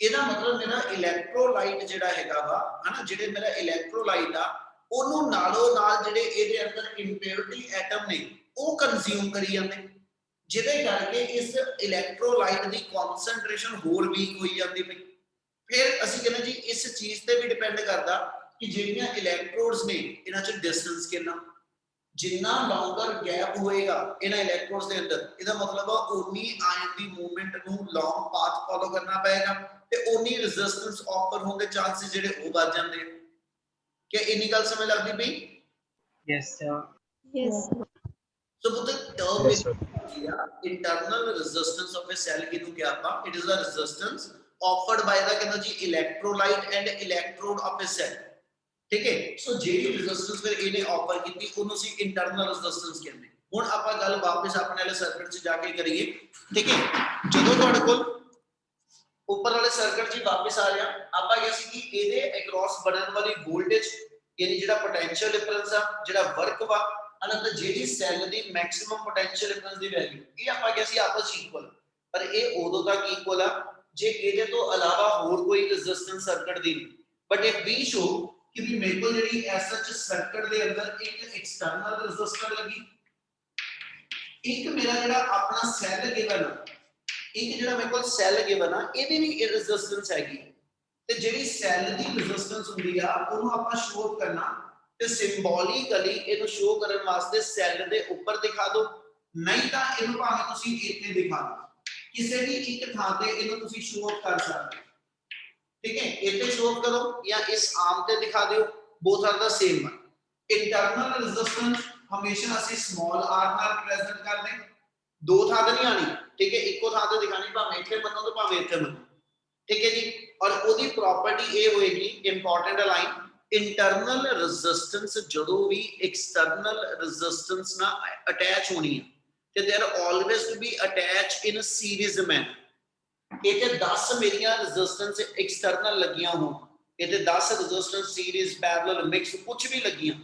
ਇਹਦਾ ਮਤਲਬ ਮੇਰਾ ਇਲੈਕਟ੍ਰੋਲਾਈਟ ਜਿਹੜਾ ਹੈਗਾ ਵਾ, ਹਨਾ, ਜਿਹੜੇ ਮੇਰਾ ਇਲੈਕਟ੍ਰੋਲਾਈਟ ਆ ਉਹਨੂੰ ਨਾਲੋਂ ਨਾਲ ਜਿਹੜੇ ਇਹਦੇ ਅੰਦਰ ਇੰਪਿਓਰਿਟੀ ਐਟਮ ਨੇ ਉਹ ਕੰਜ਼ਿਊਮ ਕਰੀ ਜਾਂਦੇ, ਜਿਹਦੇ ਕਰਕੇ ਇਸ ਇਲੈਕਟ੍ਰੋਲਾਈਟ ਦੀ ਕਨਸੈਂਟ੍ਰੇਸ਼ਨ ਹੋਰ ਵੀਕ ਹੋਈ ਜਾਂਦੀ ਪਈ। फिर ਅਸੀਂ ਕਹਿੰਦੇ ਜੀ ਇਸ ਚੀਜ਼ ਤੇ ਵੀ ਡਿਪੈਂਡ ਕਰਦਾ ਕਿ ਜਿਹੜੀਆਂ ਇਲੈਕਟ੍ਰੋਡਸ ਨੇ ਇਹਨਾਂ ਚ ਡਿਸਟੈਂਸ ਕਿੰਨਾ, ਜਿੰਨਾ ਲੌਂਗਰ ਗੈਪ ਹੋਏਗਾ ਇਹਨਾਂ ਇਲੈਕਟ੍ਰੋਡਸ ਦੇ ਅੰਦਰ, ਇਹਦਾ ਮਤਲਬ ਆ ਉਨੀ ਆਇਨ ਦੀ ਮੂਵਮੈਂਟ ਨੂੰ ਲੌਂਗ ਪਾਥ ਫੋਲੋ ਕਰਨਾ ਪਏਗਾ ਤੇ ਉਨੀ ਰੈਜ਼ਿਸਟੈਂਸ ਆਫਰ ਹੋਣ ਦੇ ਚਾਂਸਸ ਜਿਹੜੇ ਉਹ ਵੱਧ ਜਾਂਦੇ ਆ। ਕਿ ਇੰਨੀ ਗੱਲ ਸਮਝ ਲੱਗਦੀ ਪਈ? Yes sir. Yes. So the term Yes, sir. internal resistance of a cell ਕਿਹਨੂੰ ਕਿਹਾ ਆਪਾਂ? It is the resistance offered by the ਕਹਿੰਦਾ ਜੀ electrolyte and electrode of a cell, ठीक है। सो ਜਿਹੜੀ resistance ਫਿਰ ਇਹਨੇ ਆਫਰ ਕੀਤੀ ਉਹਨੂੰ ਅਸੀਂ internal resistance ਕਹਿੰਦੇ। ਹੁਣ ਆਪਾਂ ਗੱਲ ਵਾਪਸ ਆਪਣੇ ਵਾਲੇ ਸਰਕਟ 'ਚ ਜਾ ਕੇ ਕਰੀਏ, ਠੀਕ ਹੈ। ਜਦੋਂ ਤੁਹਾਡੇ ਕੋਲ ਉੱਪਰ ਵਾਲੇ ਸਰਕਟ 'ਚ ਵਾਪਸ ਆ ਰਿਹਾ, ਆਪਾਂ ਕਿਹਾ ਸੀ ਕਿ ਇਹਦੇ ਅਕ੍ਰੋਸ ਬਣਨ ਵਾਲੀ ਵੋਲਟੇਜ ਯਾਨੀ ਜਿਹੜਾ ਪੋਟੈਂਸ਼ੀਅਲ ਡਿਫਰੈਂਸ ਆ, ਜਿਹੜਾ ਵਰਕ ਵਾ, ਅਨੰਤ ਜਿਹੜੀ ਸੈੱਲ ਦੀ ਮੈਕਸਿਮਮ ਪੋਟੈਂਸ਼ੀਅਲ ਡਿਫਰੈਂਸ ਦੀ ਵੈਲਿਊ, ਇਹ ਆਪਾਂ ਕਿਹਾ ਸੀ ਆਪਸ ਵਿੱਚ ਇਕੁਅਲ। ਪਰ ਇਹ ਉਦੋਂ ਤੱਕ ਇਕੁਅਲ ਆ ਜੇ ਇਹਦੇ ਤੋਂ ਇਲਾਵਾ ਹੋਰ ਕੋਈ ਰੈਜ਼ਿਸਟੈਂਸ ਸਰਕਟ ਦੀ ਨਹੀਂ। ਬਟ ਇਫ ਵੀ ਸ਼ੋ ਕਿ ਵੀ ਮੇਰੇ ਕੋਲ ਜਿਹੜੀ ਐਸਐਚ ਸਰਕਟ ਦੇ ਅੰਦਰ ਇੱਕ ਐਕਸਟਰਨਲ ਰੈਜ਼ਿਸਟਰ ਲੱਗੀ, ਇੱਕ ਮੇਰਾ ਜਿਹੜਾ ਆਪਣਾ ਸੈੱਲ ਗਿਵਨ ਆ, ਇੱਕ ਜਿਹੜਾ ਮੇਰੇ ਕੋਲ ਸੈੱਲ ਗਿਵਨ ਆ, ਇਹਦੀ ਵੀ ਰੈਜ਼ਿਸਟੈਂਸ ਹੈਗੀ, ਤੇ ਜਿਹੜੀ ਸੈੱਲ ਦੀ ਰੈਜ਼ਿਸਟੈਂਸ ਹੁੰਦੀ ਆ ਉਹਨੂੰ ਆਪਾਂ ਸ਼ੋ ਅਪ ਕਰਨਾ, ਤੇ ਸਿੰਬੋਲਿਕਲੀ ਇਹਨੂੰ ਸ਼ੋ ਕਰਨ ਵਾਸਤੇ ਸੈੱਲ ਦੇ ਉੱਪਰ ਦਿਖਾ ਦਿਓ, ਨਹੀਂ ਤਾਂ ਇਹਨੂੰ ਭਾਵੇਂ ਤੁਸੀਂ ਇੱਥੇ ਦਿਖਾ ਦਿਓ, ਕਿਸੇ ਵੀ ਇੱਕ ਥਾਂ ਤੇ ਇਹਨੂੰ ਤੁਸੀਂ ਸ਼ੋ ਅਪ ਕਰ ਸਕਦੇ ਹੋ, ठीक है। ਇੱਥੇ ਸ਼ੋ ਅਪ ਕਰੋ ਜਾਂ ਇਸ ਆਰਮ ਤੇ ਦਿਖਾ ਦਿਓ, both are the same. Internal resistance ਹਮੇਸ਼ਾ ਅਸੀਂ ਸਮਾਲ ਆਰ ਨਾਲ ਰਿਪਰੈਜ਼ੈਂਟ ਕਰਦੇ, ਦੋ ਥਾਂ ਤੇ ਨਹੀਂ ਆਣੀ, ਠੀਕ ਹੈ, ਇੱਕੋ ਥਾਂ ਤੇ ਦਿਖਾਣੀ, ਭਾਵੇਂ ਇੱਥੇ ਮੰਨੋ ਤੇ ਭਾਵੇਂ ਇੱਥੇ ਮੰਨੋ, ਠੀਕ ਹੈ ਜੀ। ਔਰ ਉਹਦੀ ਪ੍ਰਾਪਰਟੀ ਇਹ ਹੋਏਗੀ, ਇੰਪੋਰਟੈਂਟ ਲਾਈਨ, ਇੰਟਰਨਲ ਰੈਜ਼ਿਸਟੈਂਸ ਜਦੋਂ ਵੀ ਐਕਸਟਰਨਲ ਰੈਜ਼ਿਸਟੈਂਸ ਨਾਲ ਅਟੈਚ ਹੋਣੀ ਹੈ ਤੇ they are always to be attached in a series manner। ਇਹਦੇ 10 ਮੇਰੀਆਂ ਰੈਜ਼ਿਸਟੈਂਸ ਐਕਸਟਰਨਲ ਲੱਗੀਆਂ ਹੋਣ, ਇਹਦੇ 10 ਰੈਜ਼ਿਸਟੈਂਸ ਸੀਰੀਜ਼ ਪੈਰਲਲ ਮਿਕਸ ਕੁਝ ਵੀ ਲੱਗੀਆਂ,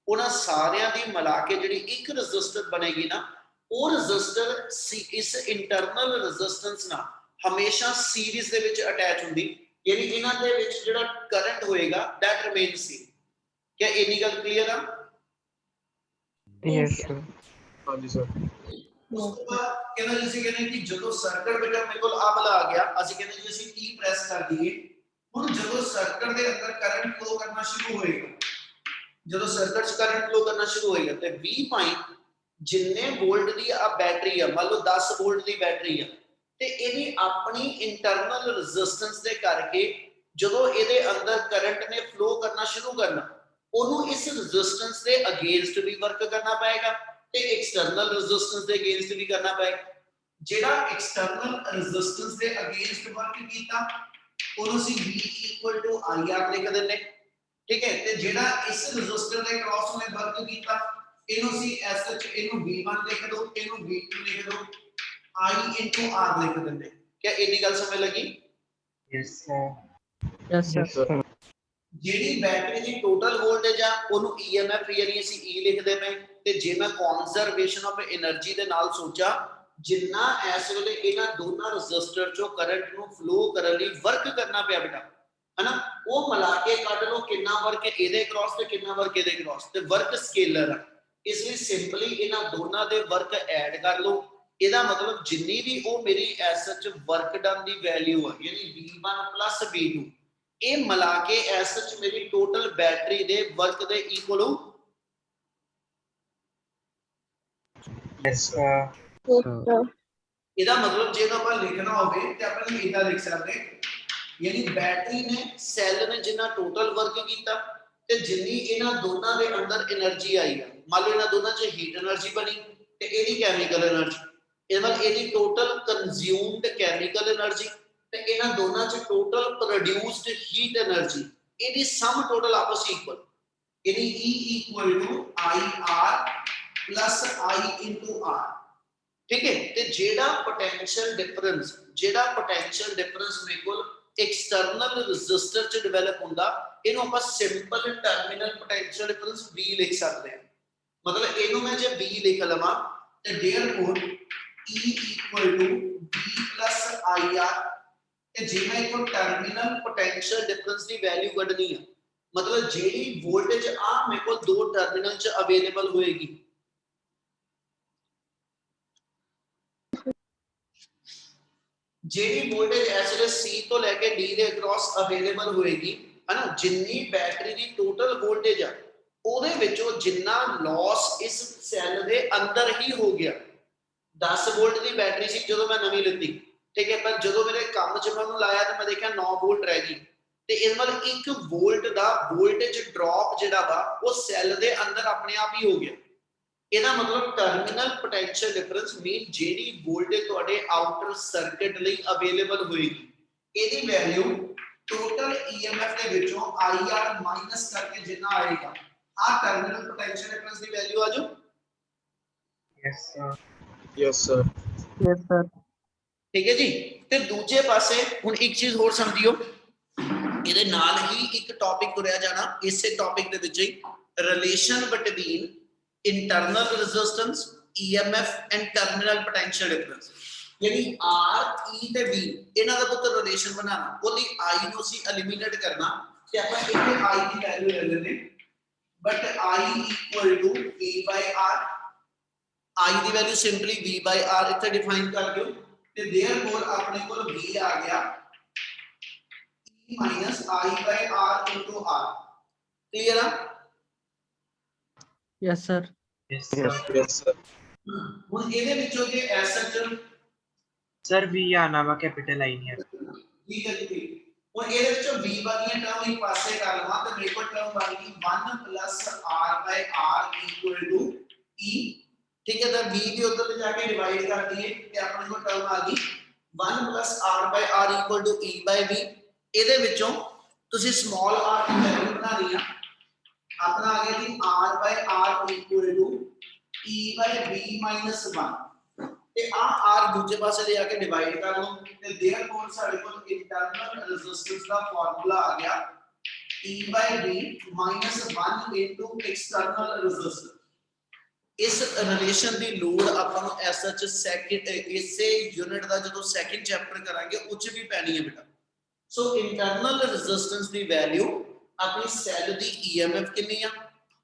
ਉਹਨਾਂ ਸਾਰਿਆਂ ਦੀ ਮਿਲਾ ਕੇ ਜਿਹੜੀ ਇੱਕ ਰੈਜ਼ਿਸਟਰ ਬਣੇਗੀ ਨਾ, ਉਹ ਰੈਜ਼ਿਸਟਰ ਇਸ ਇੰਟਰਨਲ ਰੈਜ਼ਿਸਟੈਂਸ ਨਾਲ ਹਮੇਸ਼ਾ ਸੀਰੀਜ਼ ਦੇ ਵਿੱਚ ਅਟੈਚ ਹੁੰਦੀ, ਯਾਨੀ ਇਹਨਾਂ ਦੇ ਵਿੱਚ ਜਿਹੜਾ ਕਰੰਟ ਹੋਏਗਾ that remains same। ਕੀ ਇੰਨੀ ਗੱਲ ਕਲੀਅਰ ਆ? Yes, sir. हाँ जी सर। ਉਸ ਤੋਂ ਬਾਅਦ ਕਹਿੰਦਾ ਜੀ ਅਸੀਂ ਕਹਿੰਦੇ ਕਿ ਜਦੋਂ ਸਰਕਟ ਬੇਟਾ ਮੇਰੇ ਕੋਲ ਆ ਵਾਲਾ ਆ ਗਿਆ, ਅਸੀਂ ਕਹਿੰਦੇ ਜੀ ਅਸੀਂ T ਪ੍ਰੈਸ ਕਰ ਦਈਏ। ਹੁਣ ਜਦੋਂ ਸਰਕਟ ਦੇ ਅੰਦਰ ਕਰੰਟ ਫਲੋ ਕਰਨਾ ਸ਼ੁਰੂ ਹੋਏਗਾ, ਜਦੋਂ ਸਰਕਟ 'ਚ ਕਰੰਟ ਫਲੋ ਕਰਨਾ ਸ਼ੁਰੂ ਹੋਏਗਾ ਤੇ 20 ਪੁਆਇੰਟ ਜਿੰਨੇ ਵੋਲਟ ਦੀ ਆ ਬੈਟਰੀ ਆ, ਮੰਨ ਲਓ 10 ਵੋਲਟ ਦੀ ਬੈਟਰੀ ਆ, ਤੇ ਇਹਦੀ ਆਪਣੀ ਇੰਟਰਨਲ ਰੈਜ਼ਿਸਟੈਂਸ ਦੇ ਕਰਕੇ ਜਦੋਂ ਇਹਦੇ ਅੰਦਰ ਕਰੰਟ ਨੇ ਫਲੋ ਕਰਨਾ ਸ਼ੁਰੂ ਕਰਨਾ, ਉਹਨੂੰ ਇਸ ਰੈਜ਼ਿਸਟੈਂਸ ਦੇ ਅਗੇਂਸਟ ਵੀ ਵਰਕ ਕਰਨਾ ਪਏਗਾ ਤੇ ਐਕਸਟਰਨਲ ਰੈਜ਼ਿਸਟੈਂਸ ਦੇ ਅਗੇਂਸਟ ਵੀ ਕਰਨਾ ਪਏਗਾ। ਜਿਹੜਾ ਐਕਸਟਰਨਲ ਰੈਜ਼ਿਸਟੈਂਸ ਦੇ ਅਗੇਂਸਟ ਵਰਕ ਕੀਤਾ ਉਹਨੂੰ ਅਸੀਂ V = IR ਲਿਖ ਦਿੰਦੇ, ਠੀਕ ਹੈ। ਤੇ ਜਿਹੜਾ ਇਸ ਰੈਜ਼ਿਸਟਰ ਦੇ ਕ੍ਰਾਸ ਉਹਨੇ ਵਰਕ ਕੀਤਾ ਇਹਨੂੰ ਅਸੀਂ SH ਇਹਨੂੰ V1 ਲਿਖ ਦੋ, ਇਹਨੂੰ V2 ਲਿਖ ਦੋ, I * R ਲਿਖ ਦਿੰਦੇ। क्या ਇੰਨੀ ਗੱਲ ਸਮਝ ਲੱਗੀ? Yes sir. Yes sir. ਜਿਹੜੀ ਬੈਟਰੀ ਦੀ ਟੋਟਲ ਵੋਲਟੇਜ ਆ ਉਹਨੂੰ EMF ਯਾਨੀ ਅਸੀਂ E ਲਿਖਦੇ ਪਏ, ਤੇ ਜੇ ਮੈਂ ਕਨਜ਼ਰਵੇਸ਼ਨ ਆਫ એનર્ਜੀ ਦੇ ਨਾਲ ਸੋਚਾਂ, ਜਿੰਨਾ ਇਸ ਵੇਲੇ ਇਹਨਾਂ ਦੋਨਾਂ ਰੈਜ਼ਿਸਟਰ ਚੋਂ ਕਰੰਟ ਨੂੰ ਫਲੋ ਕਰਨ ਲਈ ਵਰਕ ਕਰਨਾ ਪਿਆ ਬੇਟਾ, ਹਨਾ, ਉਹ ਮਿਲਾ ਕੇ ਕੱਢ ਲਓ ਕਿੰਨਾ ਵਰਕ ਇਹਦੇ ਕ੍ਰਾਸ ਤੇ ਕਿੰਨਾ ਵਰਕ ਇਹਦੇ ਕ੍ਰਾਸ, ਤੇ ਵਰਕ ਸਕੇਲਰ ਆ, ਇਸ ਲਈ ਸਿੰਪਲੀ ਇਹਨਾਂ ਦੋਨਾਂ ਦੇ ਵਰਕ ਐਡ ਕਰ ਲਓ। ਇਹਦਾ ਮਤਲਬ ਜਿੰਨੀ ਵੀ ਉਹ ਮੇਰੀ SH ਵਰਕ ਡਨ ਦੀ ਵੈਲਿਊ ਆ ਯਾਨੀ V1 + V2, ਇਹ ਮਿਲਾ ਕੇ SH ਮੇਰੀ ਟੋਟਲ ਬੈਟਰੀ ਦੇ ਵਰਕ ਦੇ ਇਕੁਅਲ ਹੋ। Yes sir. ਇਹਦਾ ਮਤਲਬ ਜੇ ਆਪਾਂ ਲਿਖਣਾ ਹੋਵੇ ਤੇ ਆਪਾਂ ਨੂੰ ਇਦਾਂ ਲਿਖ ਸਕਦੇ, ਯਾਨੀ ਬੈਟਰੀ ਨੇ ਸੈੱਲ ਨੇ ਜਿੰਨਾ ਟੋਟਲ ਵਰਕ ਕੀਤਾ ਤੇ ਜਿੰਨੀ ਇਹਨਾਂ ਦੋਨਾਂ ਦੇ ਅੰਦਰ એનર્ਜੀ ਆਈ ਆ, ਮੰਨ ਲਓ ਇਹਨਾਂ ਦੋਨਾਂ 'ਚ ਹੀਟ એનર્ਜੀ ਬਣੀ ਤੇ ਇਹਦੀ ਕੈਮੀਕਲ એનર્ਜੀ, ਇਹ ਮਤਲਬ ਇਹਦੀ ਟੋਟਲ ਕੰਜ਼ਿਊਮਡ ਕੈਮੀਕਲ એનર્ਜੀ ਤੇ ਇਹਨਾਂ ਦੋਨਾਂ 'ਚ ਟੋਟਲ ਪ੍ਰੋਡਿਊਸਡ ਹੀਟ એનર્ਜੀ, ਇਹਦੀ ਸਮ ਟੋਟਲ ਆਪਸ ਇਕੁਅਲ, ਯਾਨੀ E = IR + I * R, ਠੀਕ ਹੈ। ਤੇ ਜਿਹੜਾ ਪੋਟੈਂਸ਼ੀਅਲ ਡਿਫਰੈਂਸ ਮੇਰੇ ਕੋਲ ਐਕਸਟਰਨਲ ਰੈਜ਼ਿਸਟਰ 'ਚ ਡਿਵੈਲਪ ਹੁੰਦਾ, ਇਹਨੂੰ ਆਪਾਂ simple terminal potential difference V ਲਿਖ ਸਕਦੇ ਹਾਂ। ਮਤਲਬ ਇਹਨੂੰ ਮੈਂ ਜੇ V ਲਿਖ ਲਵਾਂ ਤੇ therefore E = V + IR, ਤੇ ਜੇ ਮੈਂ ਇਥੋਂ ਟਰਮੀਨਲ ਪੋਟੈਂਸ਼ੀਅਲ ਡਿਫਰੈਂਸ ਦੀ ਵੈਲਿਊ ਕੱਢਣੀ ਆ, ਮਤਲਬ ਜਿਹੜੀ ਵੋਲਟੇਜ ਆ ਮੇਰੇ ਕੋਲ ਦੋ ਟਰਮੀਨਲ 'ਚ ਅਵੇਲੇਬਲ ਹੋਏਗੀ, ਜਿਹੜੀ ਵੋਲਟੇਜ ਇਸ ਵੇਲੇ C ਤੋਂ ਲੈ ਕੇ D ਦੇ ਅਕ੍ਰੋਸ ਅਵੇਲੇਬਲ ਹੋਏਗੀ, ਹਨਾ, ਜਿੰਨੀ ਬੈਟਰੀ ਦੀ ਟੋਟਲ ਵੋਲਟੇਜ ਆ ਉਹਦੇ ਵਿੱਚੋਂ ਜਿੰਨਾ ਲਾਸ ਇਸ ਸੈੱਲ ਦੇ ਅੰਦਰ ਹੀ ਹੋ ਗਿਆ। 10 ਵੋਲਟ ਦੀ ਬੈਟਰੀ ਸੀ ਜਦੋਂ ਮੈਂ ਨਵੀਂ ਲਿੱਤੀ, ਠੀਕ ਹੈ, ਪਰ ਜਦੋਂ ਮੇਰੇ ਕੰਮ 'ਚ ਮੈਂ ਉਹਨੂੰ ਲਾਇਆ ਤਾਂ ਮੈਂ ਦੇਖਿਆ 9 ਵੋਲਟ ਰਹਿ ਗਈ, ਤੇ ਇਸ ਮਤਲਬ 1 ਵੋਲਟ ਦਾ ਵੋਲਟੇਜ ਡ੍ਰੌਪ ਜਿਹੜਾ ਵਾ ਉਹ ਸੈੱਲ ਦੇ ਅੰਦਰ ਆਪਣੇ ਆਪ ਹੀ ਹੋ ਗਿਆ। ਇਹਦਾ ਮਤਲਬ ਟਰਮੀਨਲ ਪੋਟੈਂਸ਼ੀਅਲ ਡਿਫਰੈਂਸ ਮੀਨ ਜਿਹੜੀ ਵੋਲਟੇਜ ਤੁਹਾਡੇ ਆਊਟਰ ਸਰਕਟ ਲਈ ਅਵੇਲੇਬਲ ਹੋਏਗੀ, ਇਹਦੀ ਵੈਲਿਊ ਟੋਟਲ EMF ਦੇ ਵਿੱਚੋਂ IR ਮਾਈਨਸ ਕਰਕੇ ਜਿੰਨਾ ਆਏਗਾ, ਆ ਟਰਮੀਨਲ ਪੋਟੈਂਸ਼ੀਅਲ ਡਿਫਰੈਂਸ ਦੀ ਵੈਲਿਊ ਆ ਜਾਓ। Yes sir. Yes sir. Yes sir. ਠੀਕ ਹੈ ਜੀ। ਤੇ ਦੂਜੇ ਪਾਸੇ ਹੁਣ ਇੱਕ ਚੀਜ਼ ਹੋਰ ਸਮਝਿਓ, ਇਹਦੇ ਨਾਲ ਹੀ ਇੱਕ ਟੌਪਿਕ ਤੁਰਿਆ ਜਾਣਾ, ਇਸੇ ਟੌਪਿਕ ਦੇ ਵਿੱਚ ਹੀ relation between internal resistance, EMF and terminal potential difference, यानी R, E ਤੇ V ਇਹਨਾਂ ਦਾ ਪੁੱਤ ਰਿਲੇਸ਼ਨ ਬਣਾਉਣਾ, ਉਹਦੀ I ਨੂੰ ਅਸੀਂ ਐਲੀਮੀਨੇਟ ਕਰਨਾ ਤੇ ਆਪਾਂ ਇੱਥੇ I ਦੀ ਵੈਲਿਊ ਲੈ ਲੈਂਦੇ, but I = V/R, I the value simply V/R ਇੱਥੇ ਡਿਫਾਈਨ ਕਰ ਦਿਓ, ਤੇ therefore ਆਪਣੇ ਕੋਲ V ਆ ਗਿਆ E - I/R * R, ਕਲੀਅਰ ਆ? Yes sir. Yes sir. Yes sir. ਹੁਣ ਇਹਦੇ ਵਿੱਚੋਂ ਜੇ ਐਸਟ सर V आना वा कैपिटल आई नहीं है। ਠੀਕ ਹੈ ਜੀ। ਹੁਣ ਇਹਦੇ ਵਿੱਚੋਂ V ਵਾਲੀਆਂ ਟਰਮ ਇੱਕ ਪਾਸੇ ਕਰ ਲਵਾਂ ਤੇ ਮੇਰੇ ਕੋਲ ਟਰਮ ਬਣ ਗਈ 1 + R/R = E, ਠੀਕ ਹੈ। ਤਾਂ V ਵੀ ਉਧਰ ਤੇ ਜਾ ਕੇ ਡਿਵਾਈਡ ਕਰ ਦਈਏ ਤੇ ਆਪਣੇ ਕੋਲ ਟਰਮ ਆ ਗਈ 1 + R/R = E/V। ਇਹਦੇ ਵਿੱਚੋਂ ਤੁਸੀਂ ਸਮਾਲ r ਦੀ ਵੈਲਿਊ ਬਣਾਣੀ ਆ, अपना आ गया जी R/R = E/V - 1 ਤੇ ਆ r ਦੂਜੇ ਪਾਸੇ ਲੈ ਆ ਕੇ ਡਿਵਾਈਡ ਕਰ ਲਓ ਤੇ देयरफॉर ਸਾਡੇ ਕੋਲ ਇੰਟਰਨਲ ਰੈਜ਼ਿਸਟੈਂਸ ਦਾ ਫਾਰਮੂਲਾ ਆ ਗਿਆ E/V - 1 ਐਕਸਟਰਨਲ ਰੈਜ਼ਿਸਟੈਂਸ। ਇਸ ਰਿਲੇਸ਼ਨ ਦੀ ਲੋਡ ਆਪਾਂ ਨੂੰ ਐਸਐਚ ਸੈਕਿੰਡ ਇਸੇ ਯੂਨਿਟ ਦਾ ਜਦੋਂ ਸੈਕਿੰਡ ਚੈਪਟਰ ਕਰਾਂਗੇ ਉਹ ਚ ਵੀ ਪੈਣੀ ਹੈ ਬੇਟਾ। ਸੋ ਇੰਟਰਨਲ ਰੈਜ਼ਿਸਟੈਂਸ ਦੀ ਵੈਲਿਊ ਆਪਣੀ ਸੈੱਲ ਦੀ EMF ਕਿੰਨੀ ਆ,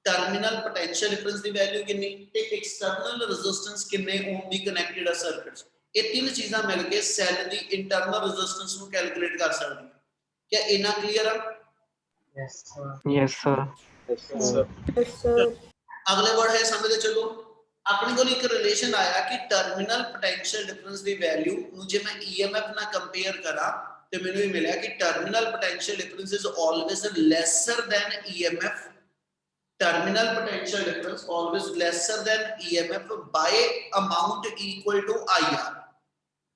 ਟਰਮੀਨਲ ਪੋਟੈਂਸ਼ੀਅਲ ਡਿਫਰੈਂਸ ਦੀ ਵੈਲਿਊ ਕਿੰਨੀ ਤੇ ਐਕਸਟਰਨਲ ਰੈਜ਼ਿਸਟੈਂਸ ਕਿੰਨੇ ਓਮ ਦੀ ਕਨੈਕਟਡ ਆ ਸਰਕਟ 'ਚ। ਇਹ ਤਿੰਨ ਚੀਜ਼ਾਂ ਮਿਲ ਕੇ ਸੈੱਲ ਦੀ ਇੰਟਰਨਲ ਰੈਜ਼ਿਸਟੈਂਸ ਨੂੰ ਕੈਲਕੂਲੇਟ ਕਰ ਸਕਦੀ। क्या इना क्लियर है? Yes sir. Yes, sir. अगले वर्ड है समझते चलो अपने को एक रिलेशन आया कि टर्मिनल पोटेंशियल डिफरेंस दी वैल्यू नु जे मैं ईएमएफ ना कंपेयर करा ते मेनू ये मिला कि terminal potential difference is always lesser than EMF. Terminal potential difference always lesser than EMF by amount equal to IR.